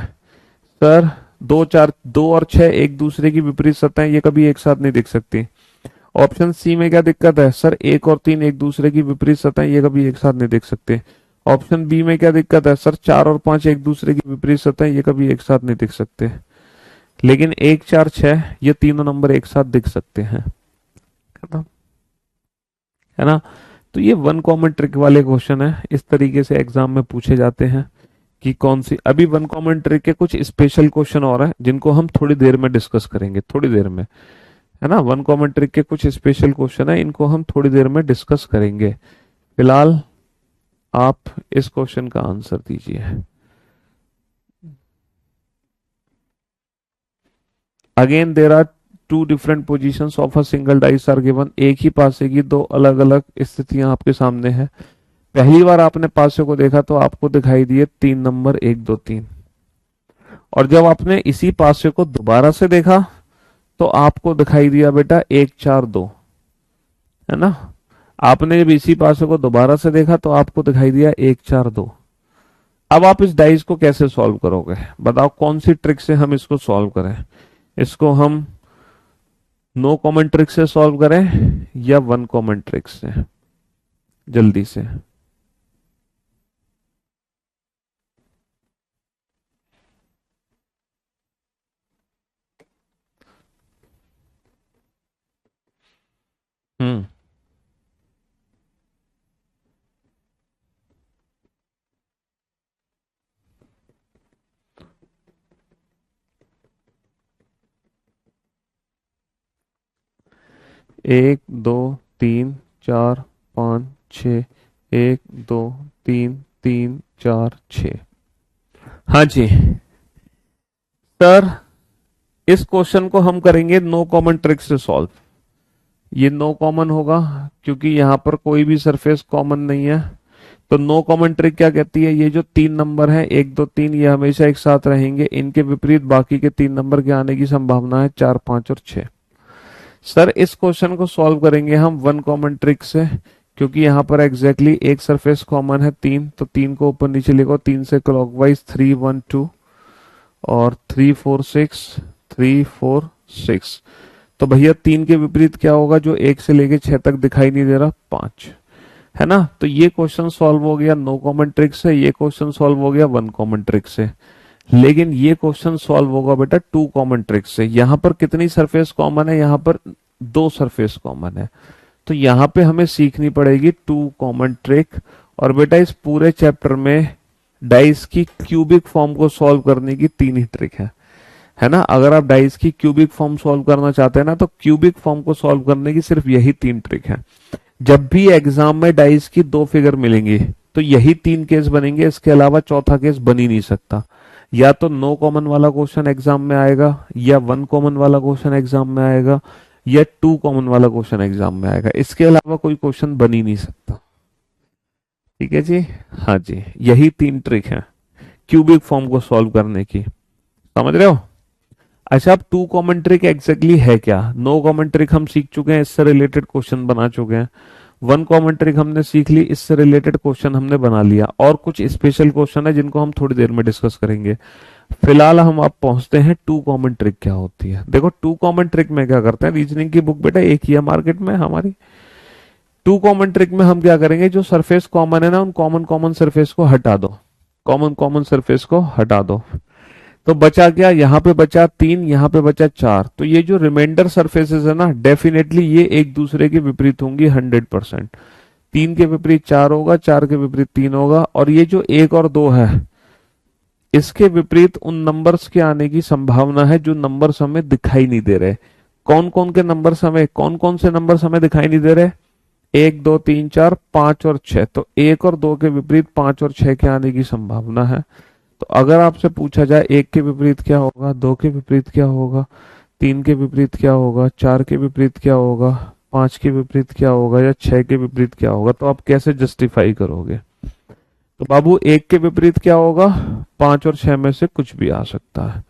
सर 2 4 2 और 6 एक दूसरे की विपरीत सतह, ये कभी एक साथ नहीं दिख सकती। ऑप्शन सी में क्या दिक्कत है? सर 1 और 3 एक दूसरे की विपरीत सतह, ये कभी एक साथ नहीं देख सकते। ऑप्शन बी में क्या दिक्कत है? सर 4 और 5 एक दूसरे की विपरीत सतह, ये कभी एक साथ नहीं दिख सकते। लेकिन 1 4 6 ये तीनों नंबर एक साथ दिख सकते हैं, है ना? है ना? तो ये वन कॉमन ट्रिक वाले क्वेश्चन है, इस तरीके से एग्जाम में पूछे जाते हैं कि कौन सी। अभी वन कॉमन ट्रिक के कुछ स्पेशल क्वेश्चन और हैं जिनको हम थोड़ी देर में डिस्कस करेंगे, थोड़ी देर में, है ना? वन कॉमन ट्रिक के कुछ स्पेशल क्वेश्चन है, इनको हम थोड़ी देर में डिस्कस करेंगे। फिलहाल आप इस क्वेश्चन का आंसर दीजिए। Again there are two different positions of a single dice are given. एक ही पासे की दो अलग अलग स्थितियां आपके सामने है। पहली बार आपने पासे को देखा तो आपको दिखाई दिए 3 नंबर 1 2 3, और जब आपने इसी पासे को दोबारा से देखा तो आपको दिखाई दिया बेटा 1 4 2, है ना? आपने जब इसी पासे को दोबारा से देखा तो आपको दिखाई दिया 1 4 2। अब आप इस डाइस को कैसे सॉल्व करोगे? बताओ कौन सी ट्रिक से हम इसको सॉल्व करें? इसको हम नो कॉमन ट्रिक से सॉल्व करें या वन कॉमन ट्रिक से? जल्दी से। हम्म। 1 2 3 4 5 6, 1 2 3 3 4 6। हाँ जी सर, इस क्वेश्चन को हम करेंगे नो कॉमन ट्रिक से सॉल्व। ये नो कॉमन होगा क्योंकि यहां पर कोई भी सरफेस कॉमन नहीं है, तो नो कॉमन ट्रिक क्या कहती है, ये जो 3 नंबर है 1 2 3, ये हमेशा एक साथ रहेंगे, इनके विपरीत बाकी के 3 नंबर के आने की संभावना है 4 5 और 6। सर इस क्वेश्चन को सॉल्व करेंगे हम 1 कॉमन ट्रिक से, क्योंकि यहाँ पर एग्जैक्टली एक सरफेस कॉमन है 3, तो 3 को ऊपर नीचे लिखो, 3 से क्लॉकवाइज 3 1 2 और 3 4 6 3 4 6। तो भैया 3 के विपरीत क्या होगा जो 1 से लेके 6 तक दिखाई नहीं दे रहा, 5, है ना। तो ये क्वेश्चन सॉल्व हो गया नो कॉमन ट्रिक से, ये क्वेश्चन सॉल्व हो गया 1 कॉमन ट्रिक से। लेकिन ये क्वेश्चन सॉल्व होगा बेटा 2 कॉमन ट्रिक से। यहां पर कितनी सरफेस कॉमन है, यहां पर 2 सरफेस कॉमन है, तो यहां पे हमें सीखनी पड़ेगी 2 कॉमन ट्रिक। और बेटा इस पूरे चैप्टर में डाइस की क्यूबिक फॉर्म को सॉल्व करने की 3 ही ट्रिक है ना। अगर आप डाइस की क्यूबिक फॉर्म सॉल्व करना चाहते हैं ना, तो क्यूबिक फॉर्म को सॉल्व करने की सिर्फ यही 3 ट्रिक है। जब भी एग्जाम में डाइस की 2 फिगर मिलेंगी तो यही 3 केस बनेंगे, इसके अलावा चौथा केस बन ही नहीं सकता। या तो नो कॉमन वाला क्वेश्चन एग्जाम में आएगा, या 1 कॉमन वाला क्वेश्चन एग्जाम में आएगा, या 2 कॉमन वाला क्वेश्चन एग्जाम में आएगा, इसके अलावा कोई क्वेश्चन बन ही नहीं सकता। ठीक है जी, हाँ जी, यही 3 ट्रिक है क्यूबिक फॉर्म को सॉल्व करने की, समझ रहे हो। अच्छा, अब 2 कॉमन ट्रिक एग्जैक्टली है क्या। नो कॉमन ट्रिक हम सीख चुके हैं, इससे रिलेटेड क्वेश्चन बना चुके हैं। 1 कॉमन ट्रिक हमने सीख ली, इससे रिलेटेड क्वेश्चन हमने बना लिया, और कुछ स्पेशल क्वेश्चन है जिनको हम थोड़ी देर में डिस्कस करेंगे। फिलहाल हम आप पहुंचते हैं 2 कॉमन ट्रिक क्या होती है। देखो 2 कॉमन ट्रिक में क्या करते हैं, रीजनिंग की बुक बेटा एक ही है मार्केट में हमारी। 2 कॉमन ट्रिक में हम क्या करेंगे, जो सरफेस कॉमन है ना, उन कॉमन कॉमन सरफेस को हटा दो, कॉमन कॉमन सरफेस को हटा दो। तो बचा क्या, यहाँ पे बचा 3, यहाँ पे बचा 4। तो ये जो रिमाइंडर सरफेसेस है ना, डेफिनेटली ये एक दूसरे के विपरीत होंगी 100%। 3 के विपरीत 4 होगा, 4 के विपरीत 3 होगा, और ये जो 1 और 2 है, इसके विपरीत उन नंबर्स के आने की संभावना है जो नंबर्स हमें दिखाई नहीं दे रहे। कौन कौन के नंबर्स हमें, कौन कौन से नंबर्स हमें दिखाई नहीं दे रहे, 1 2 3 4 5 और 6। तो 1 और 2 के विपरीत 5 और 6 के आने की संभावना है। तो अगर आपसे पूछा जाए 1 के विपरीत क्या होगा, 2 के विपरीत क्या होगा, 3 के विपरीत क्या होगा, 4 के विपरीत क्या होगा, 5 के विपरीत क्या होगा, या 6 के विपरीत क्या होगा, तो आप कैसे जस्टिफाई करोगे। तो बाबू 1 के विपरीत क्या होगा, 5 और 6 में से कुछ भी आ सकता है।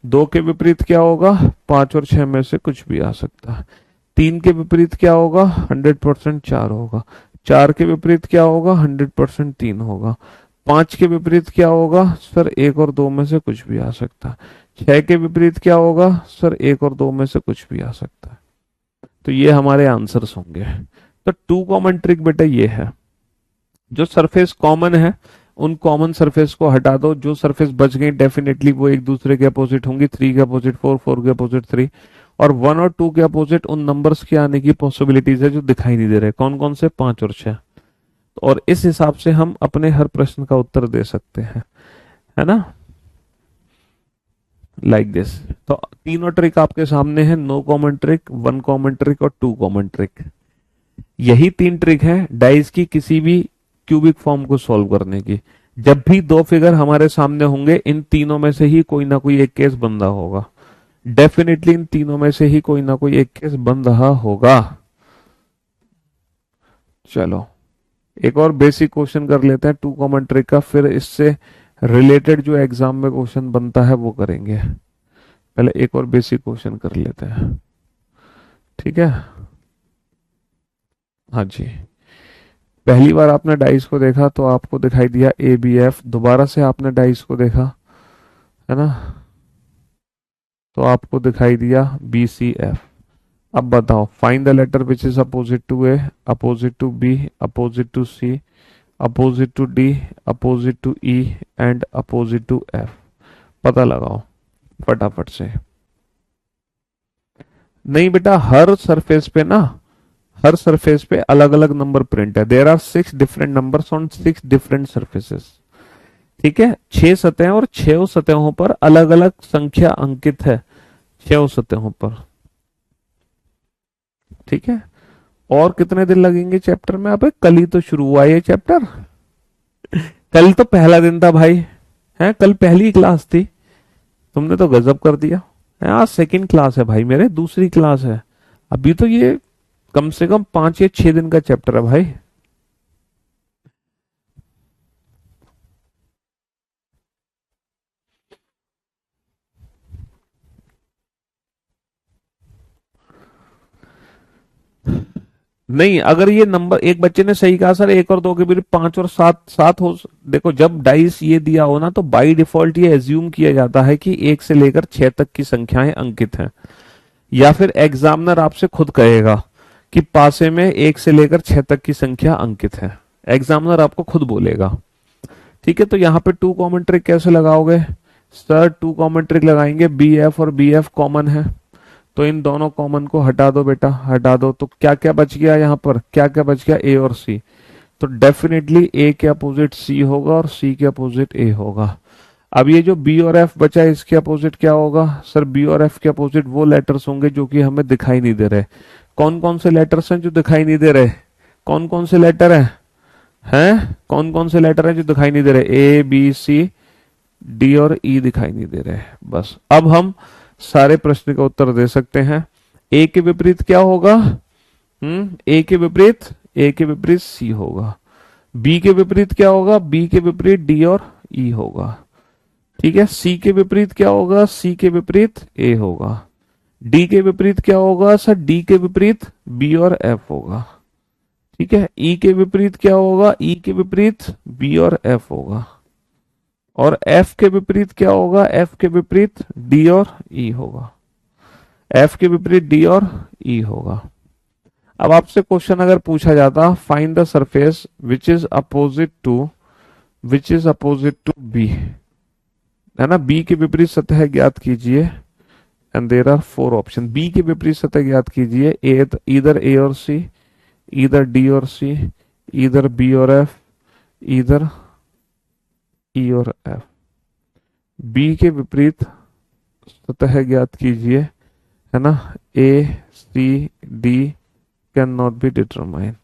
2 के विपरीत क्या होगा, 5 और 6 में से कुछ भी आ सकता है। 3 के विपरीत क्या होगा, 100% 4 होगा। 4 के विपरीत क्या होगा, 100% 3 होगा। 5 के विपरीत क्या होगा, सर 1 और 2 में से कुछ भी आ सकता है। 6 के विपरीत क्या होगा, सर 1 और 2 में से कुछ भी आ सकता है। तो ये हमारे आंसर्स होंगे। तो 2 कॉमन ट्रिक बेटा ये है, जो सरफेस कॉमन है उन कॉमन सरफेस को हटा दो, जो सरफेस बच गई डेफिनेटली वो एक दूसरे के अपोजिट होंगी, 3 के अपोजिट 4, 4 के अपोजिट 3, और 1 और 2 के अपोजिट उन नंबर्स के आने की पॉसिबिलिटीज है जो दिखाई नहीं दे रहे। कौन कौन से, 5 और 6। और इस हिसाब से हम अपने हर प्रश्न का उत्तर दे सकते हैं, है ना, लाइक दिस। तो तीनों ट्रिक आपके सामने है, no common trick, 1 common trick और 2 कॉमन ट्रिक। यही 3 ट्रिक है डाइस की किसी भी क्यूबिक फॉर्म को सॉल्व करने की। जब भी 2 फिगर हमारे सामने होंगे, इन तीनों में से ही कोई ना कोई एक केस बन रहा होगा, डेफिनेटली इन तीनों में से ही कोई ना कोई एक केस बन रहा होगा। चलो एक और बेसिक क्वेश्चन कर लेते हैं 2 कॉमन ट्रिक का, फिर इससे रिलेटेड जो एग्जाम में क्वेश्चन बनता है वो करेंगे। पहले एक और बेसिक क्वेश्चन कर लेते हैं, ठीक है। हाँ जी, पहली बार आपने डाइस को देखा तो आपको दिखाई दिया ABF, दोबारा से आपने डाइस को देखा, है ना, तो आपको दिखाई दिया BCF। अब बताओ, find the letter which is opposite to A, opposite to B, opposite to C, opposite to D, opposite to E and opposite to F। पता लगाओ फटाफट से। नहीं बेटा, हर सरफेस पे ना, हर सरफेस पे अलग अलग नंबर प्रिंट है। There are 6 different numbers on 6 different surfaces, ठीक है। 6 सतहें और 6 सतहों पर अलग अलग संख्या अंकित है, 6 सतहों पर, ठीक है। और कितने दिन लगेंगे चैप्टर में, अबे कल ही तो शुरू हुआ ये चैप्टर, कल तो पहला दिन था भाई, है कल पहली क्लास थी, तुमने तो गजब कर दिया है। आज सेकंड क्लास है भाई मेरे, दूसरी क्लास है। अभी तो ये कम से कम 5 या 6 दिन का चैप्टर है भाई। नहीं, अगर ये नंबर, एक बच्चे ने सही कहा सर 1 और 2 के बीच 5 और 7 सात हो, देखो जब डाइस ये दिया हो ना तो बाय डिफॉल्ट ये एज्यूम किया जाता है कि 1 से लेकर 6 तक की संख्याएं अंकित हैं, या फिर एग्जामिनर आपसे खुद कहेगा कि पासे में 1 से लेकर 6 तक की संख्या अंकित है, एग्जामिनर आपको खुद बोलेगा। ठीक है, तो यहाँ पे टू कॉमन ट्रिक कैसे लगाओगे सर? टू कॉमन ट्रिक लगाएंगे, बी एफ और बी एफ कॉमन है, तो इन दोनों कॉमन को हटा दो बेटा, हटा दो, तो क्या क्या बच गया यहाँ पर, क्या क्या बच गया, ए और सी। तो डेफिनेटली ए के अपोजिट सी होगा और सी के अपोजिट ए होगा। अब ये जो बी और एफ बचा है इसके अपोजिट क्या होगा सर? बी और एफ के अपोजिट वो लेटर्स होंगे जो कि हमें दिखाई नहीं दे रहे। कौन कौन से लेटर्स हैं जो दिखाई नहीं दे रहे? कौन कौन से लेटर हैं कौन कौन से लेटर हैं जो दिखाई नहीं दे रहे? ए बी सी डी और ई दिखाई नहीं दे रहे। बस अब हम सारे प्रश्न का उत्तर दे सकते हैं। ए के विपरीत क्या होगा? ए के विपरीत सी होगा। बी के विपरीत क्या होगा? बी के विपरीत डी और ई होगा। ठीक है, सी के विपरीत क्या होगा? सी के विपरीत ए होगा। डी के विपरीत क्या होगा सर? डी के विपरीत बी और एफ होगा। ठीक है, ई के विपरीत क्या होगा? ई के विपरीत बी और एफ होगा। और एफ के विपरीत क्या होगा? एफ के विपरीत डी और ई होगा। एफ के विपरीत डी और ई होगा। अब आपसे क्वेश्चन अगर पूछा जाता, find the surface which is opposite to B, है ना, बी के विपरीत सतह ज्ञात कीजिए, and there are 4 option. B के विपरीत सतह ज्ञात कीजिए, इधर ए और सी, इधर डी और सी, इधर बी और एफ, इधर ई और एफ। बी के विपरीत सतह ज्ञात कीजिए, है ना, a c d can not be determine.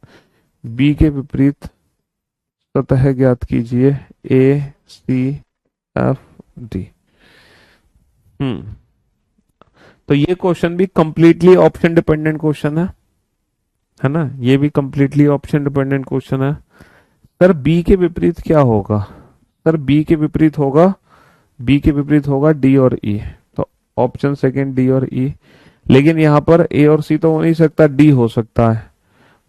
B के विपरीत सतह ज्ञात कीजिए, ए सी एफ डी। हम्म तो ये क्वेश्चन भी कंप्लीटली ऑप्शन डिपेंडेंट क्वेश्चन है ना, ये भी कंप्लीटली ऑप्शन डिपेंडेंट क्वेश्चन है। सर बी के विपरीत क्या होगा? सर बी के विपरीत होगा, बी के विपरीत होगा डी और ई, तो ऑप्शन सेकंड डी और ई। लेकिन यहाँ पर ए और सी तो हो नहीं सकता, डी हो सकता है,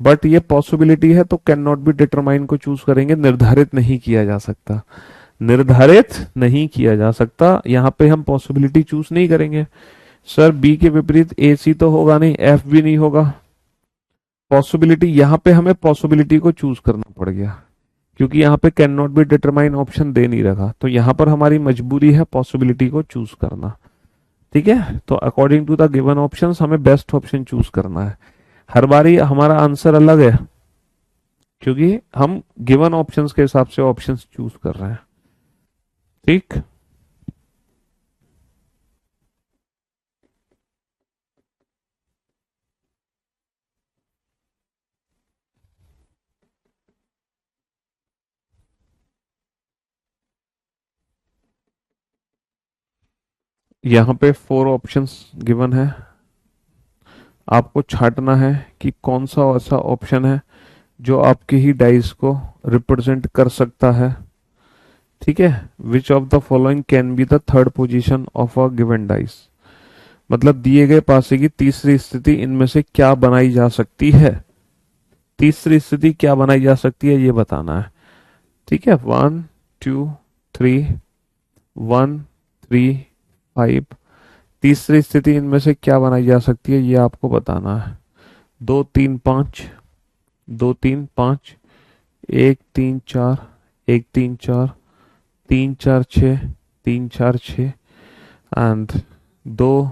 बट ये पॉसिबिलिटी है, तो कैन नॉट बी डिटरमाइन को चूज करेंगे, निर्धारित नहीं किया जा सकता, निर्धारित नहीं किया जा सकता, यहाँ पे हम पॉसिबिलिटी चूज नहीं करेंगे। सर बी के विपरीत ए सी तो होगा नहीं, एफ भी नहीं होगा, पॉसिबिलिटी, यहाँ पे हमें पॉसिबिलिटी को चूज करना पड़ गया, क्योंकि यहाँ पे can not be determine option दे नहीं रखा, तो यहाँ पर हमारी मजबूरी है पॉसिबिलिटी को चूज करना। ठीक है, तो according to the given options हमें बेस्ट ऑप्शन चूज करना है। हर बारी हमारा आंसर अलग है, क्योंकि हम गिवन ऑप्शंस के हिसाब से ऑप्शंस चूज कर रहे हैं। ठीक, यहाँ पे 4 ऑप्शंस गिवन है, आपको छांटना है कि कौन सा ऐसा ऑप्शन है जो आपके ही डाइस को रिप्रेजेंट कर सकता है। ठीक है, which of the following can be the third position of a given dice, मतलब दिए गए पासे की तीसरी स्थिति इनमें से क्या बनाई जा सकती है, तीसरी स्थिति क्या बनाई जा सकती है ये बताना है। ठीक है, 1 2 3, 1 3 5, तीसरी स्थिति इनमें से क्या बनाई जा सकती है ये आपको बताना है। 2 3 5, 2 3 5, 1 3 4, 1 3 4, 3 4 6, 3 4 6, एंड 2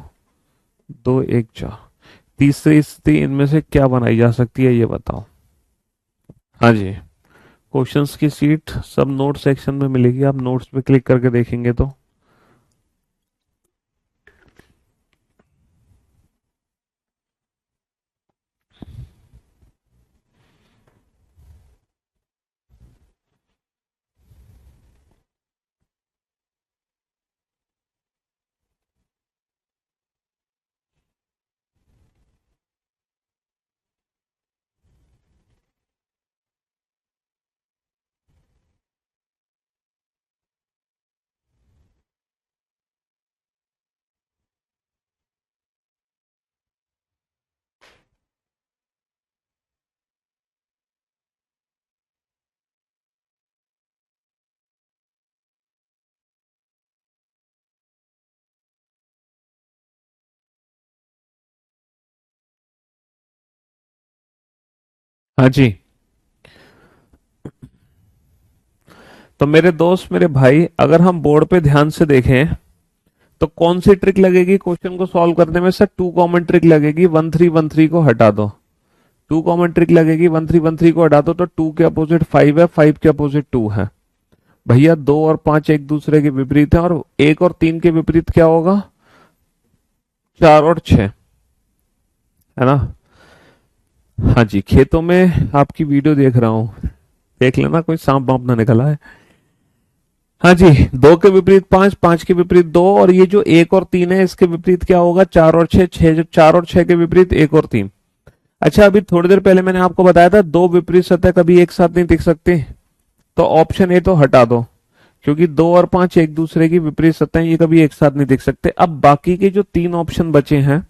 2 1 4, तीसरी स्थिति इनमें से क्या बनाई जा सकती है ये बताओ। हाँ जी, क्वेश्चंस की सीट सब नोट सेक्शन में मिलेगी, आप नोट्स पे क्लिक करके देखेंगे तो। हाँ जी। तो मेरे दोस्त, मेरे भाई, अगर हम बोर्ड पे ध्यान से देखें तो कौन सी ट्रिक लगेगी क्वेश्चन को सॉल्व करने में? सर टू कॉमन ट्रिक लगेगी, 1 3 1 3 को हटा दो। टू कॉमन ट्रिक लगेगी, 1 3 1 3 को हटा दो तो टू के अपोजिट 5 है, 5 के अपोजिट 2 है। भैया 2 और 5 एक दूसरे के विपरीत है, और 1 और 3 के विपरीत क्या होगा? 4 और 6, है ना? हाँ जी, खेतों में आपकी वीडियो देख रहा हूँ, देख लेना कोई सांप वाप ना निकला है। हाँ जी, 2 के विपरीत 5, 5 के विपरीत 2, और ये जो 1 और 3 है इसके विपरीत क्या होगा? 4 और 6, 6 जो 4 और 6 के विपरीत 1 और 3। अच्छा, अभी थोड़ी देर पहले मैंने आपको बताया था दो विपरीत सतह कभी एक साथ नहीं दिख सकती, तो ऑप्शन ए तो हटा दो, क्योंकि 2 और 5 एक दूसरे की विपरीत सतह, ये कभी एक साथ नहीं दिख सकते। अब बाकी के जो 3 ऑप्शन बचे हैं,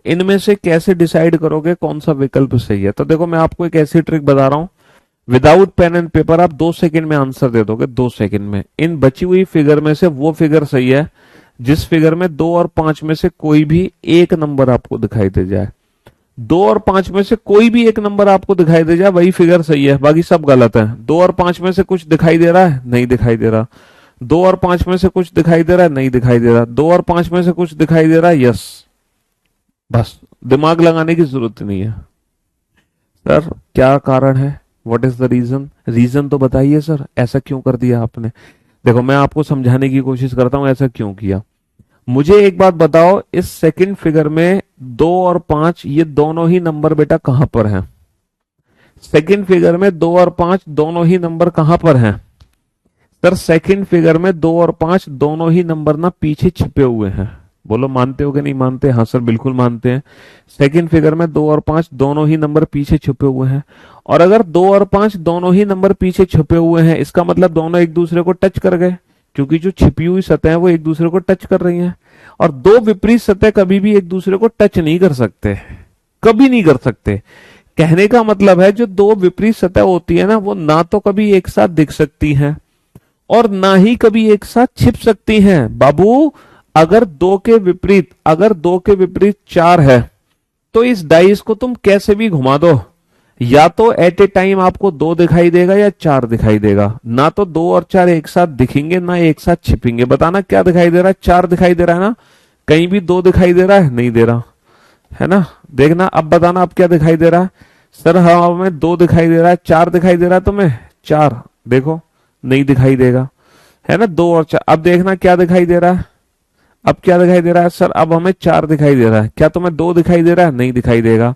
इनमें से कैसे डिसाइड करोगे कौन सा विकल्प सही है? तो देखो, मैं आपको एक ऐसी ट्रिक बता रहा हूं, विदाउट पेन एंड पेपर आप 2 सेकंड में आंसर दे दोगे, 2 सेकंड में। इन बची हुई फिगर में से वो फिगर सही है जिस फिगर में 2 और 5 में से कोई भी एक नंबर आपको दिखाई दे जाए। 2 और 5 में से कोई भी एक नंबर आपको दिखाई दे जाए, वही फिगर सही है, बाकी सब गलत है। 2 और 5 में से कुछ दिखाई दे रहा है? नहीं दिखाई दे रहा। 2 और 5 में से कुछ दिखाई दे रहा है? नहीं दिखाई दे रहा। 2 और 5 में से कुछ दिखाई दे रहा है? यस। बस, दिमाग लगाने की जरूरत नहीं है। सर क्या कारण है? What is the reason? Reason तो बताइए सर, ऐसा क्यों कर दिया आपने? देखो, मैं आपको समझाने की कोशिश करता हूं ऐसा क्यों किया। मुझे एक बात बताओ, इस सेकंड फिगर में 2 और 5 ये दोनों ही नंबर बेटा कहां पर हैं? सेकंड फिगर में 2 और 5 दोनों ही नंबर कहां पर हैं? सर सेकंड फिगर में 2 और 5 दोनों ही नंबर ना पीछे छिपे हुए हैं। बोलो मानते हो कि नहीं मानते? हाँ सर बिल्कुल मानते हैं। सेकंड फिगर में 2 और 5 दोनों ही नंबर पीछे छुपे हुए हैं, और अगर 2 और 5 दोनों ही नंबर पीछे छुपे हुए हैं, इसका मतलब दोनों एक दूसरे को टच कर गए, क्योंकि जो छिपी हुई सतह है वो एक दूसरे को टच कर रही हैं। और दो विपरीत सतह कभी भी एक दूसरे को टच नहीं कर सकते, कभी नहीं कर सकते। कहने का मतलब है, जो दो विपरीत सतह होती है ना, वो ना तो कभी एक साथ दिख सकती हैं और ना ही कभी एक साथ छिप सकती हैं। बाबू, अगर दो के विपरीत 4 है, तो इस डाइस को तुम कैसे भी घुमा दो, या तो एट ए टाइम आपको 2 दिखाई देगा या 4 दिखाई देगा। ना तो 2 और 4 एक साथ दिखेंगे, ना एक साथ छिपेंगे। बताना क्या दिखाई दे रहा है? 4 दिखाई दे रहा है ना? कहीं भी 2 दिखाई दे रहा है? नहीं दे रहा, है ना? देखना, अब बताना अब क्या दिखाई दे रहा है? सर हवा में 2 दिखाई दे रहा है, 4 दिखाई दे रहा है तुम्हें? 4 देखो, नहीं दिखाई देगा, है ना? 2 और 4। अब देखना क्या दिखाई दे रहा है? अब क्या दिखाई दे रहा है? सर अब हमें 4 दिखाई दे रहा है, क्या तुम्हें 2 दिखाई दे रहा है? नहीं दिखाई देगा।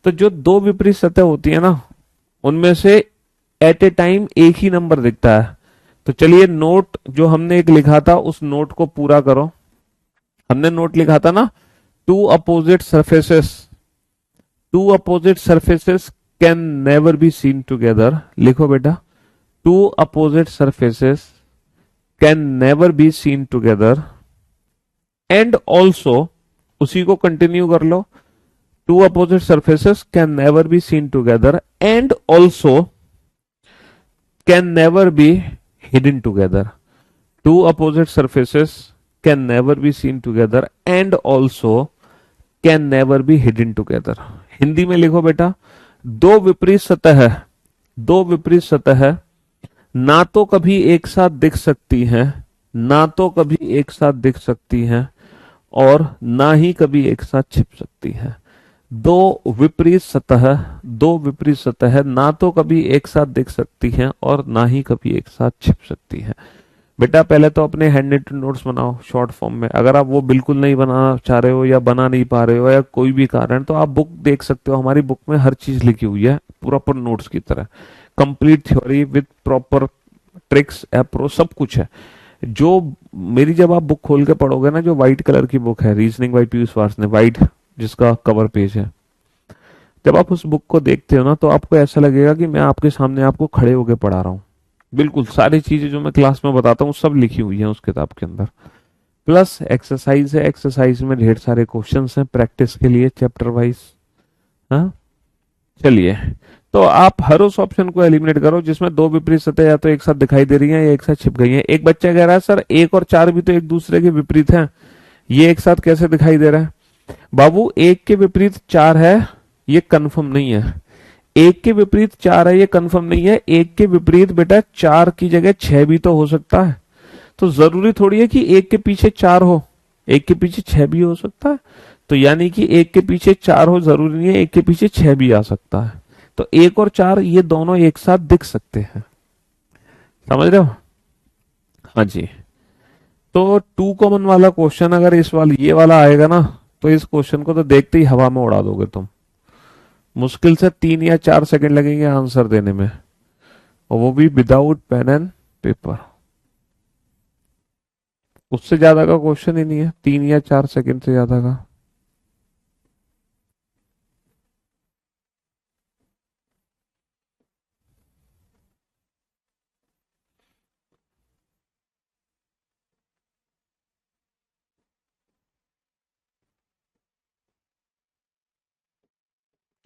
तो जो दो विपरीत सतह होती है ना, उनमें से एट ए टाइम एक ही नंबर दिखता है। तो चलिए, नोट जो हमने एक लिखा था उस नोट को पूरा करो। हमने नोट लिखा था ना, two opposite surfaces, two opposite surfaces can never be seen together. लिखो बेटा, two opposite surfaces can never be seen together and also, उसी को कंटिन्यू कर लो, two opposite surfaces can never be seen together and also can never be hidden together. Two opposite surfaces can never be seen together and also can never be hidden together. Hindi में लिखो बेटा, दो विपरीत सतह है, दो विपरीत सतह है, ना तो कभी एक साथ दिख सकती हैं, ना तो कभी एक साथ दिख सकती हैं, और ना ही कभी एक साथ छिप सकती हैं। दो विपरीत सतह, दो विपरीत सतह ना तो कभी एक साथ दिख सकती हैं और ना ही कभी एक साथ छिप सकती हैं। बेटा पहले तो अपने हैंड रिटन नोट्स बनाओ शॉर्ट फॉर्म में। अगर आप वो बिल्कुल नहीं बनाना चाह रहे हो या बना नहीं पा रहे हो या कोई भी कारण, तो आप बुक देख सकते हो, हमारी बुक में हर चीज लिखी हुई है प्रॉपर नोट्स की तरह, complete theory with proper tricks approach सब कुछ है। जो मेरी जब आप बुक खोल के पढ़ोगे ना, जो व्हाइट कलर की बुक है, reasoning by Piyush Varshney, white जिसका कवर पेज है, जब आप उस बुक को देखते हो ना, तो आपको ऐसा लगेगा कि मैं आपके सामने आपको खड़े होकर पढ़ा रहा हूँ। बिल्कुल सारी चीजें जो मैं क्लास में बताता हूँ सब लिखी हुई है उस किताब के अंदर। प्लस एक्सरसाइज है, एक्सरसाइज में ढेर सारे क्वेश्चंस हैं प्रैक्टिस के लिए चैप्टर वाइज। हाँ चलिए, तो आप हर उस ऑप्शन को एलिमिनेट करो जिसमें दो विपरीत सतह या तो एक साथ दिखाई दे रही हैं या एक साथ छिप गई हैं। एक बच्चा कह रहा है सर 1 और 4 भी तो एक दूसरे के विपरीत हैं, ये एक साथ कैसे दिखाई दे रहा है? बाबू 1 के विपरीत 4 है, ये कंफर्म नहीं है। एक के विपरीत 4 है ये कंफर्म नहीं है, एक के विपरीत बेटा 4 की जगह 6 भी तो हो सकता है। तो जरूरी थोड़ी है कि एक के पीछे 4 हो, एक के पीछे 6 भी हो सकता है। तो यानी कि एक के पीछे 4 हो जरूरी नहीं है एक के पीछे 6 भी आ सकता है। तो 1 और 4 ये दोनों एक साथ दिख सकते हैं, समझ रहे हो? हाँ जी। तो टू कॉमन वाला क्वेश्चन अगर इस वाला ये वाला आएगा ना, तो इस क्वेश्चन को तो देखते ही हवा में उड़ा दोगे तुम। मुश्किल से 3 या 4 सेकंड लगेंगे आंसर देने में, और वो भी विदाउट पेन एंड पेपर। उससे ज्यादा का क्वेश्चन ही नहीं है, 3 या 4 सेकंड से ज्यादा का।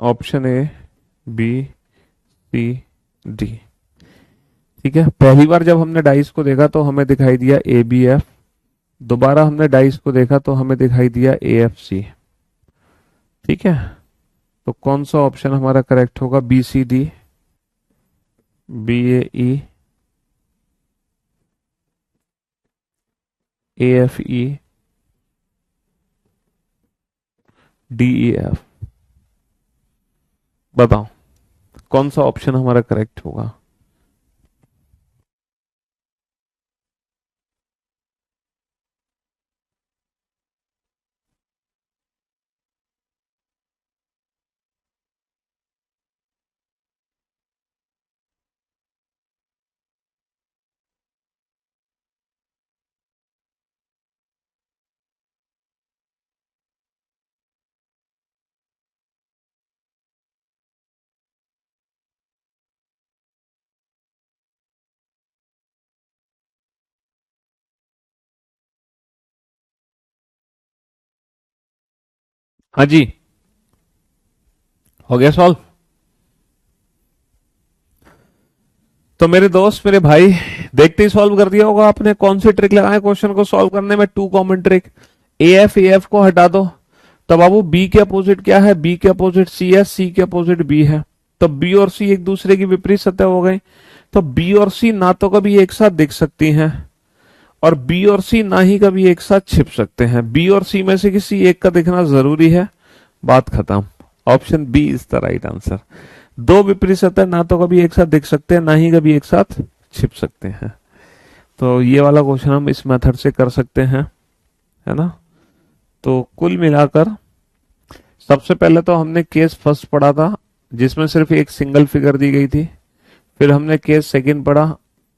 Option A, B, C, D. ठीक है, पहली बार जब हमने डाइस को देखा तो हमें दिखाई दिया ए बी एफ, दोबारा हमने डाइस को देखा तो हमें दिखाई दिया ए एफ सी। ठीक है, तो कौन सा ऑप्शन हमारा करेक्ट होगा? B C D, B A E, A F E, D E F. बताओ कौन सा ऑप्शन हमारा करेक्ट होगा? हाँ जी, हो गया सॉल्व। तो मेरे दोस्त, मेरे भाई, देखते ही सॉल्व कर दिया होगा आपने। कौन सी ट्रिक लगाए क्वेश्चन को सॉल्व करने में? Two common trick. A F को हटा दो, तो बाबू बी के अपोजिट क्या है? बी के अपोजिट सी है, सी के अपोजिट बी है, तो बी और सी एक दूसरे की विपरीत सतह हो गई। तो बी और सी ना तो कभी एक साथ दिख सकती हैं, और बी और सी ना ही कभी एक साथ छिप सकते हैं। बी और सी में से किसी एक का दिखना जरूरी है, बात खत्म। Option B is the right answer. दो विपरीत सतह ना तो कभी एक साथ दिख सकते हैं, ना ही कभी एक साथ छिप सकते हैं। तो ये वाला क्वेश्चन हम इस मेथड से कर सकते हैं, है ना? तो कुल मिलाकर सबसे पहले तो हमने केस फर्स्ट पढ़ा था जिसमें सिर्फ एक सिंगल फिगर दी गई थी। फिर हमने केस सेकंड पढ़ा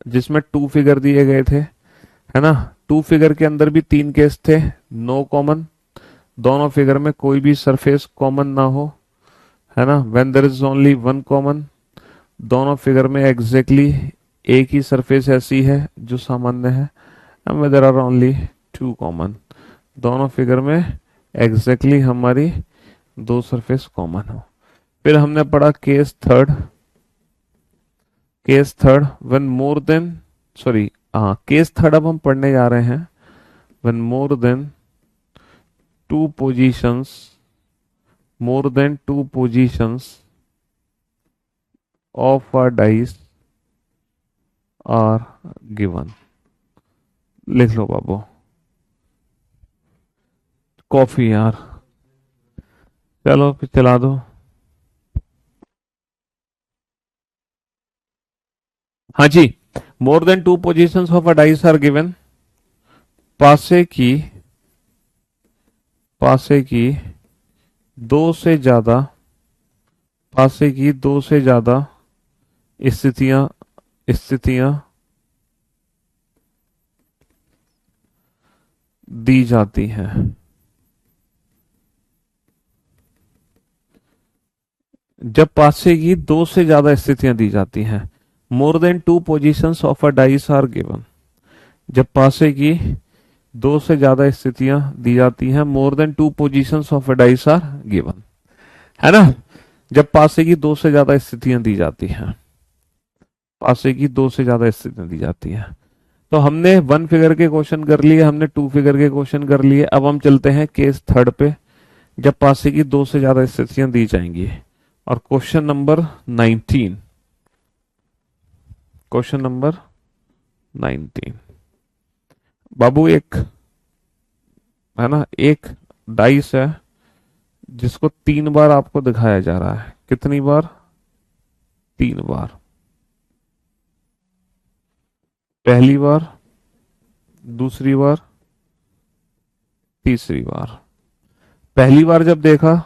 जिसमें 2 फिगर दिए गए थे, है ना? 2 फिगर के अंदर भी 3 केस थे। नो कॉमन, दोनों फिगर में कोई भी सरफेस कॉमन ना हो, है ना? When there is only one common, दोनों फिगर में एग्जैक्टली एक ही सरफेस ऐसी है जो सामान्य है। And there are only 2 common, दोनों फिगर में एग्जैक्टली हमारी 2 सरफेस कॉमन हो। फिर हमने पढ़ा case third. Case third when more than, sorry हाँ, केस थर्ड अब हम पढ़ने जा रहे हैं। When more than two positions, more than 2 positions of a dice are given. लिख लो बाबू। कॉफी यार, चलो फिर चला दो। हाँ जी, more than 2 positions of a dice are given. पासे की, पासे की दो से ज्यादा, पासे की 2 से ज्यादा स्थितियां, स्थितियां दी जाती हैं। जब पासे की 2 से ज्यादा स्थितियां दी जाती हैं, more than 2 positions of a dice are given. जब पासे की 2 से ज्यादा स्थितियां दी जाती हैं, more than 2 positions of a dice are given, है ना? जब पासे की 2 से ज्यादा स्थितियां दी जाती हैं, पासे की 2 से ज्यादा स्थितियां दी जाती हैं। तो हमने 1 फिगर के क्वेश्चन कर लिए, हमने 2 फिगर के क्वेश्चन कर लिए। अब हम चलते हैं केस थर्ड पे, जब पासे की 2 से ज्यादा स्थितियां दी जाएंगी और क्वेश्चन नंबर 19, क्वेश्चन नंबर 19 बाबू, एक है ना, एक डाइस है जिसको 3 बार आपको दिखाया जा रहा है। कितनी बार? 3 बार। पहली बार, दूसरी बार, तीसरी बार। पहली बार जब देखा,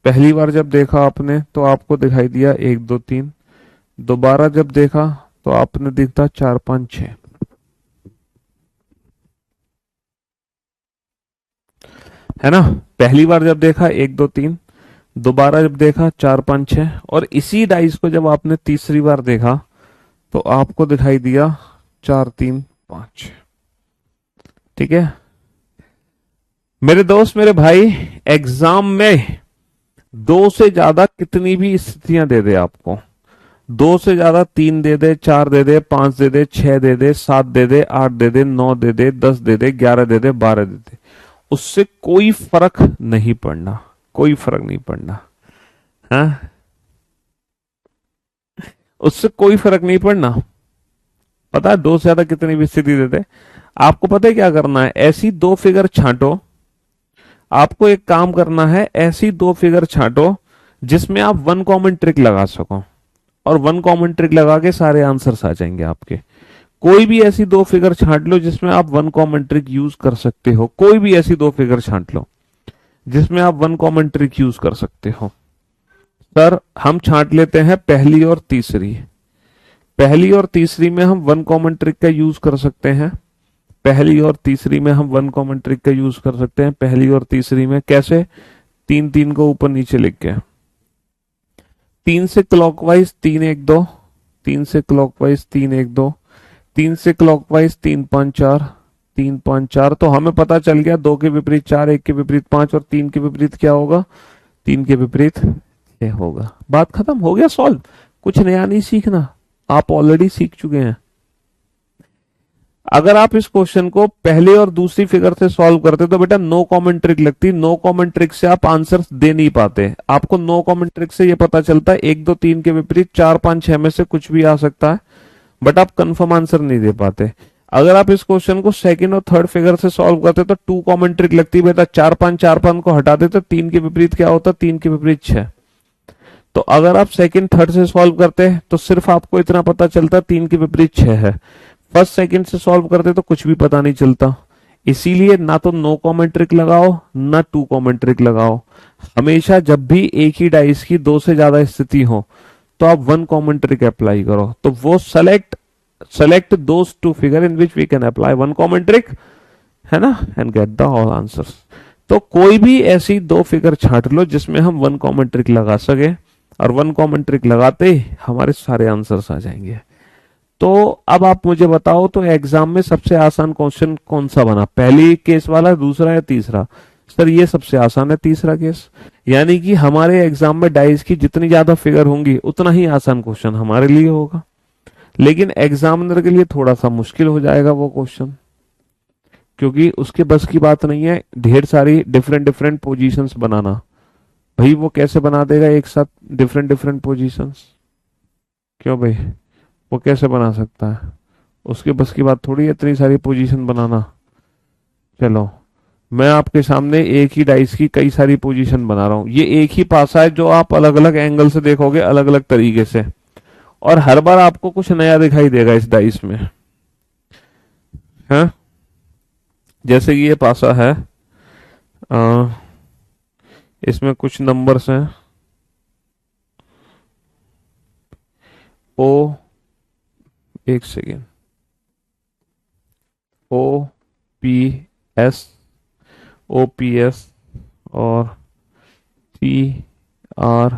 पहली बार जब देखा आपने तो आपको दिखाई दिया 1 2 3। दोबारा जब देखा तो आपने दिखता 4 5 6, है ना। पहली बार जब देखा 1 2 3, दोबारा जब देखा 4 5 6, और इसी डाइस को जब आपने तीसरी बार देखा तो आपको दिखाई दिया 4 3 5। ठीक है मेरे दोस्त, मेरे भाई, एग्जाम में 2 से ज्यादा कितनी भी स्थितियां दे दे आपको, 2 से ज्यादा 3 दे दे, 4 दे दे, 5 दे दे, 6 दे दे, 7 दे दे, 8 दे दे, 9 दे दे, 10 दे दे, 11 दे दे, 12 दे दे, उससे कोई फर्क नहीं पड़ना, कोई फर्क नहीं पड़ना। हाँ, उससे कोई फर्क नहीं पड़ना। पता है 2 से ज्यादा कितनी भी स्थिति देते, आपको पता है क्या करना है? ऐसी 2 फिगर छांटो, आपको एक काम करना है, ऐसी 2 फिगर छांटो जिसमें आप 1 कॉमन ट्रिक लगा सको, और 1 कॉमन ट्रिक लगा के सारे आंसर्स आ जाएंगे आपके। कोई भी ऐसी 2 फिगर छांट लो जिसमें आप 1 कॉमन ट्रिक यूज कर सकते हो, कोई भी ऐसी 2 फिगर छांट लो जिसमें आप 1 कॉमन ट्रिक यूज कर सकते हो। सर हम छांट लेते हैं पहली और तीसरी। पहली और तीसरी में हम 1 कॉमन ट्रिक का यूज कर सकते हैं। पहली और तीसरी में हम 1 कॉमन ट्रिक का यूज कर सकते हैं। पहली और तीसरी में कैसे? 3 3 को ऊपर नीचे लिख के, 3 से क्लॉकवाइज 3 1 2, 3 से क्लॉकवाइज 3 1 2, 3 से क्लॉकवाइज 3 5 4, 3 5 4। तो हमें पता चल गया 2 के विपरीत 4, 1 के विपरीत 5 और 3 के विपरीत क्या होगा? 3 के विपरीत 6 होगा। बात खत्म, हो गया सॉल्व। कुछ नया नहीं सीखना, आप ऑलरेडी सीख चुके हैं। अगर आप इस क्वेश्चन को पहले और दूसरी फिगर से सॉल्व करते तो बेटा नो कॉमन ट्रिक लगती। नो कॉमन ट्रिक से आप आंसर दे नहीं पाते। आपको नो कॉमन ट्रिक से ये पता चलता है 1 2 3 के विपरीत 4 5 6 में से कुछ भी आ सकता है, बट आप कंफर्म आंसर नहीं दे पाते। अगर आप इस क्वेश्चन को सेकंड और थर्ड फिगर से सॉल्व करते तो 2 कॉमन ट्रिक लगती बेटा। 4 5 को हटा देते, 3 के विपरीत क्या होता? 3 के विपरीत 6। तो अगर आप सेकंड थर्ड से सॉल्व करते हैं तो सिर्फ आपको इतना पता चलता 3 के विपरीत 6 है। फर्स्ट सेकंड से सॉल्व करते तो कुछ भी पता नहीं चलता। इसीलिए ना तो नो कॉमन ट्रिक लगाओ ना 2 कॉमन ट्रिक लगाओ। हमेशा जब भी एक ही डाइस की 2 से ज्यादा स्थिति हो तो आप 1 कॉमन ट्रिक अप्लाई करो। तो वो select those 2 figure in which we can apply 1 common trick, है ना, and get the all answers. तो कोई भी ऐसी 2 फिगर छांट लो जिसमें हम 1 कॉमन ट्रिक लगा सके, और 1 कॉमन ट्रिक लगाते ही हमारे सारे आंसर्स आ जाएंगे। तो अब आप मुझे बताओ, तो एग्जाम में सबसे आसान क्वेश्चन कौन सा बना? पहली केस वाला, दूसरा या तीसरा? सर ये सबसे आसान है, तीसरा केस। यानी कि हमारे एग्जाम में डाइस की जितनी ज्यादा फिगर होंगी उतना ही आसान क्वेश्चन हमारे लिए होगा। लेकिन एग्जामिनर के लिए थोड़ा सा मुश्किल हो जाएगा वो क्वेश्चन, क्योंकि उसके बस की बात नहीं है ढेर सारी डिफरेंट डिफरेंट पोजीशंस बनाना। भाई वो कैसे बना देगा एक साथ डिफरेंट डिफरेंट पोजीशंस? क्यों भाई, वो कैसे बना सकता है? उसके बस की बात थोड़ी है इतनी सारी पोजीशन बनाना। चलो मैं आपके सामने एक ही डाइस की कई सारी पोजीशन बना रहा हूं। ये एक ही पासा है जो आप अलग अलग एंगल से देखोगे, अलग अलग तरीके से, और हर बार आपको कुछ नया दिखाई देगा इस डाइस में। है जैसे कि ये पासा है, इसमें कुछ नंबर्स हैं, ओ, एक second, O P S, O P S और टी आर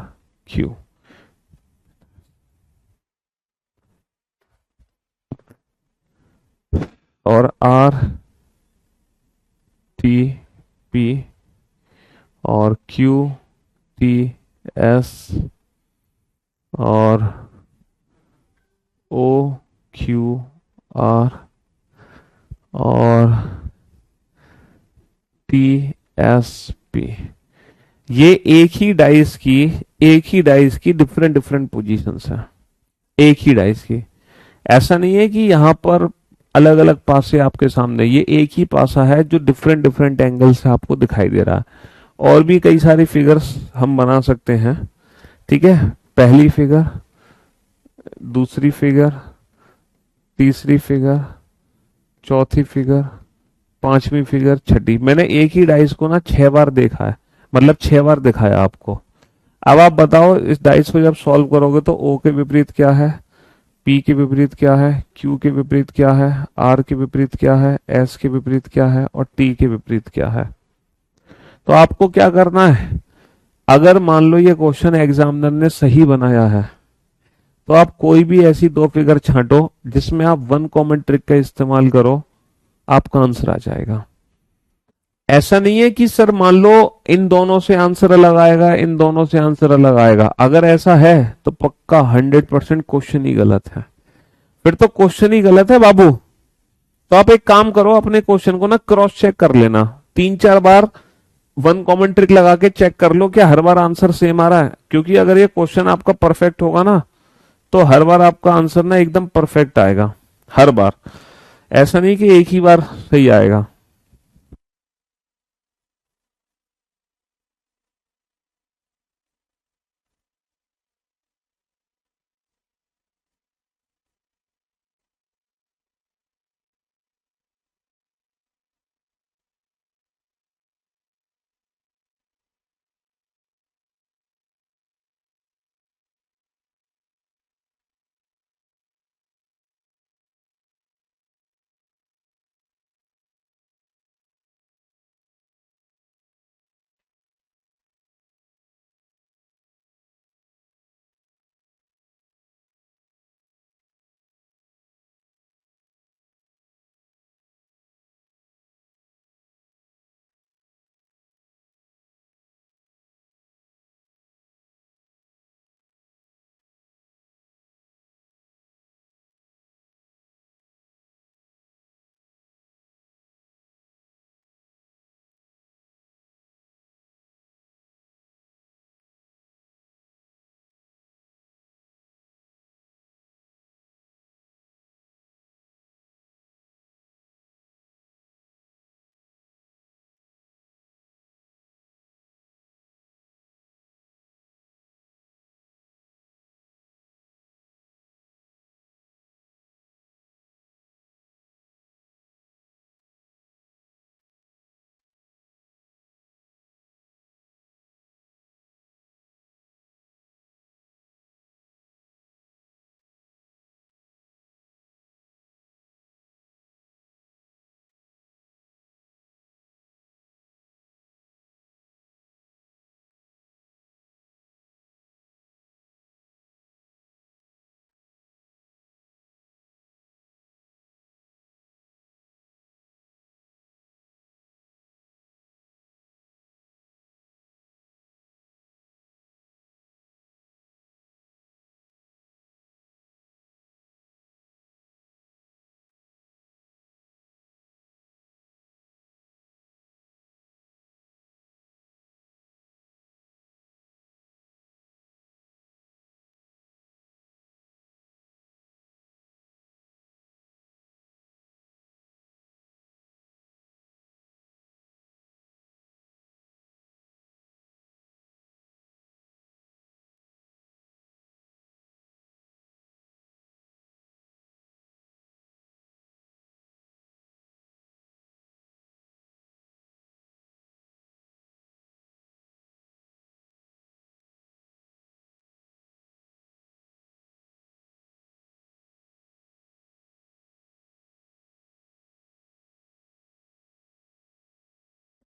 क्यू। और आर टी पी और क्यू टी एस और ओ क्यू आर और टी एस पी। ये एक ही डाइस की एक ही डाइस की डिफरेंट डिफरेंट पोजीशंस है, एक ही डाइस की। ऐसा नहीं है कि यहां पर अलग अलग पासे आपके सामने, ये एक ही पासा है जो डिफरेंट डिफरेंट एंगल से आपको दिखाई दे रहा है। और भी कई सारी फिगर्स हम बना सकते हैं, ठीक है। पहली फिगर, दूसरी फिगर, तीसरी फिगर, चौथी फिगर, पांचवी फिगर, छठी। मैंने एक ही डाइस को ना 6 बार देखा है, मतलब 6 बार दिखाया आपको। अब आप बताओ इस डाइस को जब सॉल्व करोगे तो ओ के विपरीत क्या है, पी के विपरीत क्या है, क्यू के विपरीत क्या है, आर के विपरीत क्या है, एस के विपरीत क्या है और टी के विपरीत क्या है। तो आपको क्या करना है, अगर मान लो ये क्वेश्चन एग्जामिनर ने सही बनाया है तो आप कोई भी ऐसी दो फिगर छांटो जिसमें आप वन कॉमन ट्रिक का इस्तेमाल करो, आपका आंसर आ जाएगा। ऐसा नहीं है कि सर मान लो इन दोनों से आंसर अलग आएगा, इन दोनों से आंसर अलग आएगा। अगर ऐसा है तो पक्का 100% क्वेश्चन ही गलत है, फिर तो क्वेश्चन ही गलत है बाबू। तो आप एक काम करो, अपने क्वेश्चन को ना क्रॉस चेक कर लेना 3-4 बार, वन कॉमन ट्रिक लगा के चेक कर लो कि हर बार आंसर सेम आ रहा है। क्योंकि अगर ये क्वेश्चन आपका परफेक्ट होगा ना तो हर बार आपका आंसर ना एकदम परफेक्ट आएगा, हर बार। ऐसा नहीं कि एक ही बार सही आएगा।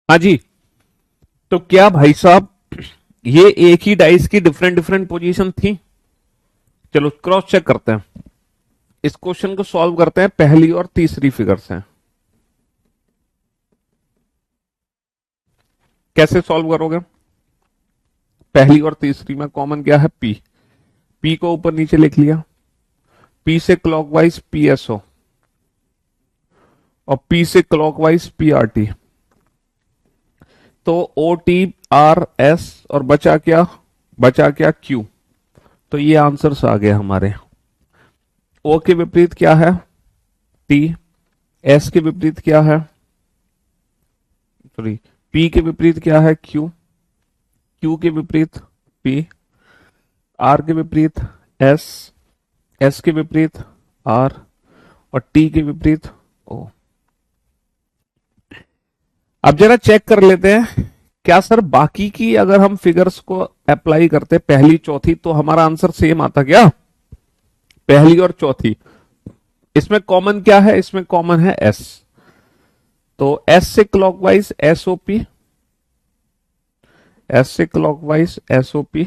हाँ जी। तो क्या भाई साहब ये एक ही डाइस की डिफरेंट डिफरेंट पोजीशन थी? चलो क्रॉस चेक करते हैं, इस क्वेश्चन को सॉल्व करते हैं पहली और तीसरी फिगर से। कैसे सॉल्व करोगे? पहली और तीसरी में कॉमन क्या है, पी। पी को ऊपर नीचे लिख लिया, पी से क्लॉकवाइज पीएसओ और पी से क्लॉकवाइज पीआरटी। तो ओ टी आर एस और बचा क्या, बचा क्या Q। तो ये आंसर्स आ गए हमारे। O के विपरीत क्या है T, S के विपरीत क्या है, सॉरी P के विपरीत क्या है Q, Q के विपरीत P, R के विपरीत S, S के विपरीत R और T के विपरीत O। अब जरा चेक कर लेते हैं क्या सर बाकी की अगर हम फिगर्स को अप्लाई करते पहली चौथी तो हमारा आंसर सेम आता क्या, पहली और चौथी। इसमें कॉमन क्या है, इसमें कॉमन है S। तो S से क्लॉकवाइज SOP, S से क्लॉकवाइज SOP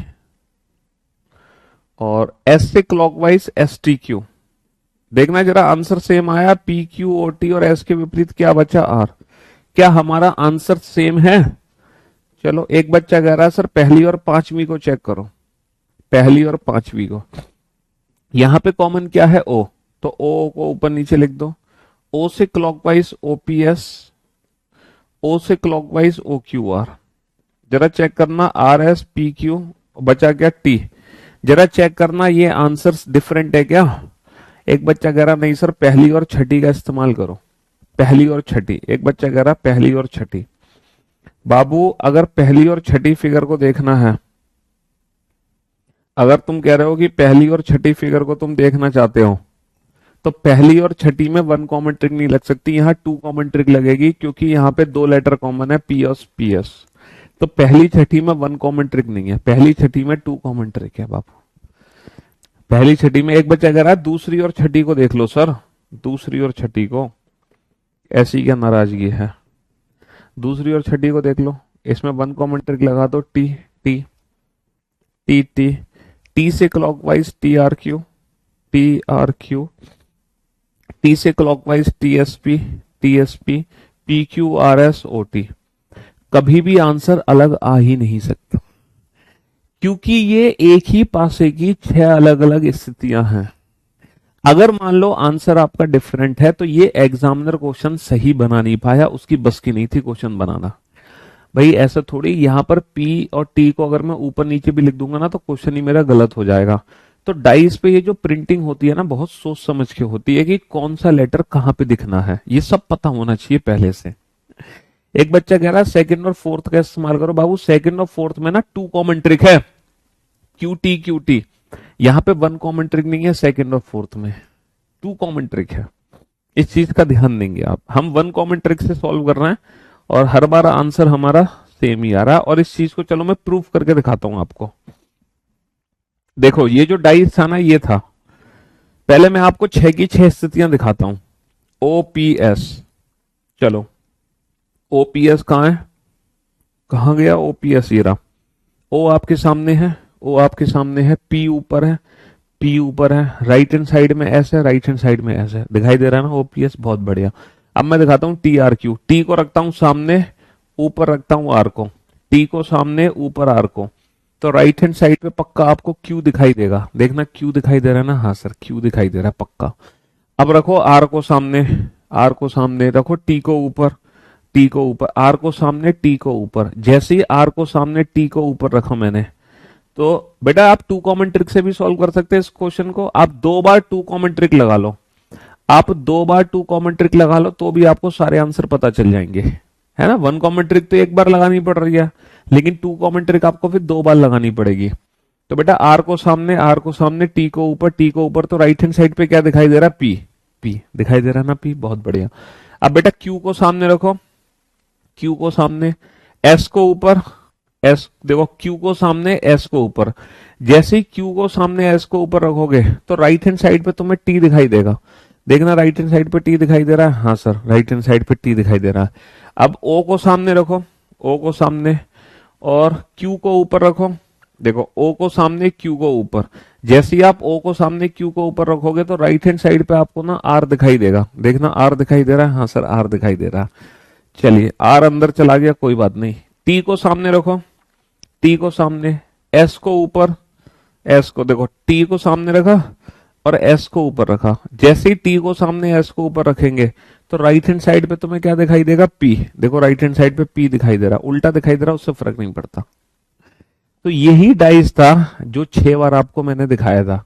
और S से क्लॉकवाइज STQ। देखना जरा आंसर सेम आया, PQOT और S के विपरीत क्या बचा R। क्या हमारा आंसर सेम है। चलो एक बच्चा कह रहा है सर पहली और पांचवी को चेक करो, पहली और पांचवी को। यहां पे कॉमन क्या है O, तो O को ऊपर नीचे लिख दो। O से क्लॉकवाइज OPS, O से क्लॉकवाइज OQR। जरा चेक करना RS PQ, बचा क्या T। जरा चेक करना ये आंसर्स डिफरेंट है क्या। एक बच्चा कह रहा नहीं सर पहली और छठी का इस्तेमाल करो, पहली और छठी। एक बच्चा कह रहा पहली और छठी। बाबू अगर पहली और छठी फिगर को देखना है, अगर तुम कह रहे हो कि पहली और छठी फिगर को तुम देखना चाहते हो तो पहली और छठी में 1 कॉमन ट्रिक नहीं लग सकती, यहाँ 2 कॉमन ट्रिक लगेगी क्योंकि यहाँ पे 2 लेटर कॉमन है P और PS। तो पहली छठी में 1 कॉमन ट्रिक नहीं है, पहली छठी में 2 कॉमन ट्रिक है बाबू। पहली छठी में एक बच्चा कह रहा है दूसरी और छठी को देख लो सर, दूसरी और छठी को। ऐसी क्या नाराजगी है, दूसरी और छठी को देख लो, इसमें 1 कॉमन ट्रिक लगा दो T T T T T से क्लॉकवाइज TRQ TRQ, T से clockwise TSP TSP PQRS OT। कभी भी आंसर अलग आ ही नहीं सकता क्योंकि ये एक ही पासे की 6 अलग अलग स्थितियां हैं। अगर मान लो आंसर आपका डिफरेंट है तो ये एग्जामिनर क्वेश्चन सही बना नहीं पाया, उसकी बस की नहीं थी क्वेश्चन बनाना। भाई ऐसा थोड़ी, यहां पर P और T को अगर मैं ऊपर नीचे भी लिख दूंगा ना तो क्वेश्चन ही मेरा गलत हो जाएगा। तो डाइस पे ये जो प्रिंटिंग होती है ना बहुत सोच समझ के होती है कि कौन सा लेटर कहां पे दिखना है, ये सब पता होना चाहिए पहले से। एक बच्चा कह रहा है सेकंड और फोर्थ का इस्तेमाल करो। बाबू सेकंड और फोर्थ में ना 2 कॉमन ट्रिक है, QT। यहां पे 1 कॉमन ट्रिक नहीं है, सेकंड और फोर्थ में 2 कॉमन ट्रिक है। इस चीज का ध्यान देंगे आप। हम 1 कॉमन ट्रिक से सॉल्व कर रहे हैं और हर बार आंसर हमारा सेम ही आ रहा है। और इस चीज को चलो मैं प्रूफ करके दिखाता हूं आपको। देखो ये जो डाइस था ना ये था, पहले मैं आपको 6 की 6 स्थितियां दिखाता हूं। OPS, चलो OPS कहां है, कहां गया OPS, ये रहा। O आपके सामने है, O आपके सामने है, P ऊपर है, P ऊपर है, राइट हैंड साइड में S है, राइट हैंड साइड में S है। दिखाई दे रहा है ना OPS, बहुत बढ़िया। अब मैं दिखाता हूं TRQ। T को रखता हूं सामने, ऊपर रखता हूं R को, T को सामने ऊपर R को। तो राइट हैंड साइड पे पक्का आपको Q दिखाई देगा। देखना Q दिखाई दे रहा है ना, हाँ सर Q दिखाई दे रहा है पक्का। अब रखो R को सामने, R को सामने रखो, T को ऊपर, T को ऊपर, R को सामने, T को ऊपर। जैसे ही R को सामने T को ऊपर रखा मैंने, तो बेटा आप 2 कॉमन ट्रिक से भी सॉल्व कर सकते हैं इस क्वेश्चन को। आप 2 बार 2 कॉमन ट्रिक लगा लो, आप 2 बार 2 कॉमन ट्रिक लगा लो तो भी आपको सारे आंसर पता चल जाएंगे, है ना। 1 कॉमन ट्रिक तो एक बार लगानी पड़ रही है, लेकिन 2 कॉमन ट्रिक आपको फिर 2 बार लगानी पड़ेगी। तो बेटा R को सामने, R को सामने, T को ऊपर, T को ऊपर। तो राइट हैंड साइड पे क्या दिखाई दे रहा है, P दिखाई दे रहा है ना, P, बहुत बढ़िया। अब बेटा Q को सामने रखो, Q को सामने, S को ऊपर, S देखो Q को सामने, S को ऊपर। जैसे ही Q को सामने S को ऊपर रखोगे तो राइट हैंड साइड पे तुम्हें T दिखाई देगा। देखना राइट हैंड साइड पे T दिखाई दे रहा है, हाँ सर राइट हैंड साइड पे T दिखाई दे रहा है। अब O को सामने रखो, O को सामने, और Q को ऊपर रखो। देखो O को सामने, Q को ऊपर। जैसे ही आप O को सामने, Q को ऊपर रखोगे तो राइट हैंड साइड पे आपको ना R दिखाई देगा। देखना R दिखाई दे रहा है, हाँ सर R दिखाई दे रहा है। चलिए R अंदर चला गया, कोई बात नहीं। T को सामने रखो, T को सामने, S को ऊपर, S को देखो T को सामने रखा और S को ऊपर रखा। जैसे ही T को सामने S को ऊपर रखेंगे तो राइट हैंड साइड पे तुम्हें क्या दिखाई देगा, P। देखो राइट हैंड साइड पे P दिखाई दे रहा, उल्टा दिखाई दे रहा, उससे फर्क नहीं पड़ता। तो यही डाइस था जो 6 बार आपको मैंने दिखाया था।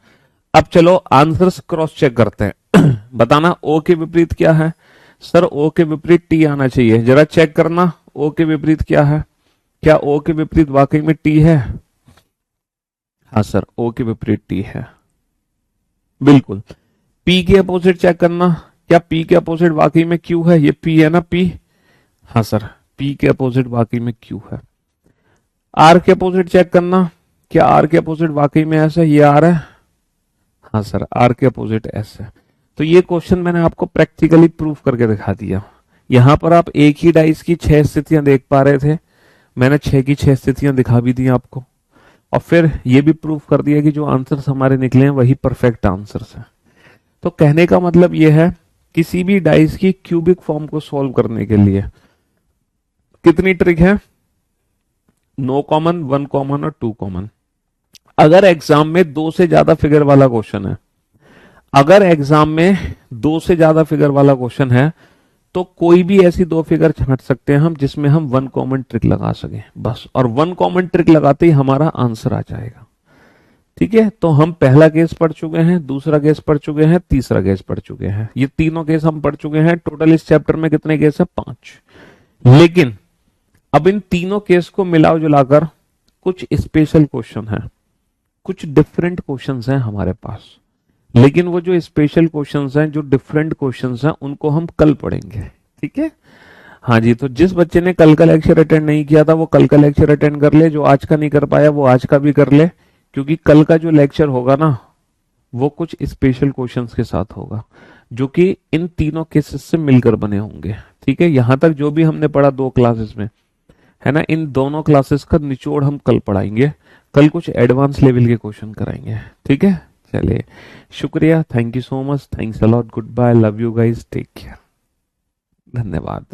अब चलो आंसर्स क्रॉस चेक करते हैं। बताना ओ के विपरीत क्या है। सर ओ के विपरीत टी आना चाहिए, जरा चेक करना ओ के विपरीत क्या है। क्या ओ के विपरीत वाकई में टी है? हाँ सर, ओ के विपरीत टी है, बिल्कुल। पी के अपोजिट चेक करना, क्या पी के अपोजिट वाकई में क्यू है? ये पी है ना, पी। हाँ सर, पी के अपोजिट वाकई में क्यू है। आर के अपोजिट चेक करना, क्या आर के अपोजिट वाकई में ऐसा, ये आर है। हाँ सर, आर के अपोजिट एस है। तो ये क्वेश्चन मैंने आपको प्रैक्टिकली प्रूफ करके दिखा दिया। यहां पर आप एक ही डाइस की 6 स्थितियां देख पा रहे थे, मैंने 6 की 6 स्थितियां दिखा भी दी आपको, और फिर ये भी प्रूफ कर दिया कि जो आंसर्स हमारे निकले हैं वही परफेक्ट आंसर्स हैं। तो कहने का मतलब ये है, किसी भी डाइस की क्यूबिक फॉर्म को सॉल्व करने के लिए कितनी ट्रिक है? 9 कॉमन, 1 कॉमन और 2 कॉमन। अगर एग्जाम में 2 से ज्यादा फिगर वाला क्वेश्चन है, अगर एग्जाम में 2 से ज्यादा फिगर वाला क्वेश्चन है, तो कोई भी ऐसी 2 फिगर छांट सकते हैं हम जिसमें हम 1 कॉमन ट्रिक लगा सके बस, और 1 कॉमन ट्रिक लगाते ही हमारा आंसर आ जाएगा। ठीक है, तो हम पहला केस पढ़ चुके हैं, दूसरा केस पढ़ चुके हैं, तीसरा केस पढ़ चुके हैं, ये तीनों केस हम पढ़ चुके हैं। टोटल इस चैप्टर में कितने केस है? 5। लेकिन अब इन तीनों केस को मिला जुलाकर कुछ स्पेशल क्वेश्चन है, कुछ डिफरेंट क्वेश्चंस हैं हमारे पास। लेकिन वो जो स्पेशल क्वेश्चंस हैं, जो डिफरेंट क्वेश्चंस हैं, उनको हम कल पढ़ेंगे। ठीक है, हाँ जी। तो जिस बच्चे ने कल का लेक्चर अटेंड नहीं किया था वो कल का लेक्चर अटेंड कर ले, जो आज का नहीं कर पाया वो आज का भी कर ले, क्योंकि कल का जो लेक्चर होगा ना वो कुछ स्पेशल क्वेश्चंस के साथ होगा, जो कि इन तीनों केसेस से मिलकर बने होंगे। ठीक है, यहां तक जो भी हमने पढ़ा 2 क्लासेस में, है ना, इन दोनों क्लासेस का निचोड़ हम कल पढ़ाएंगे। कल कुछ एडवांस लेवल के क्वेश्चन कराएंगे। ठीक है, चलिए, शुक्रिया, thank you so much, thanks a lot, good bye, love you guys, take care, धन्यवाद।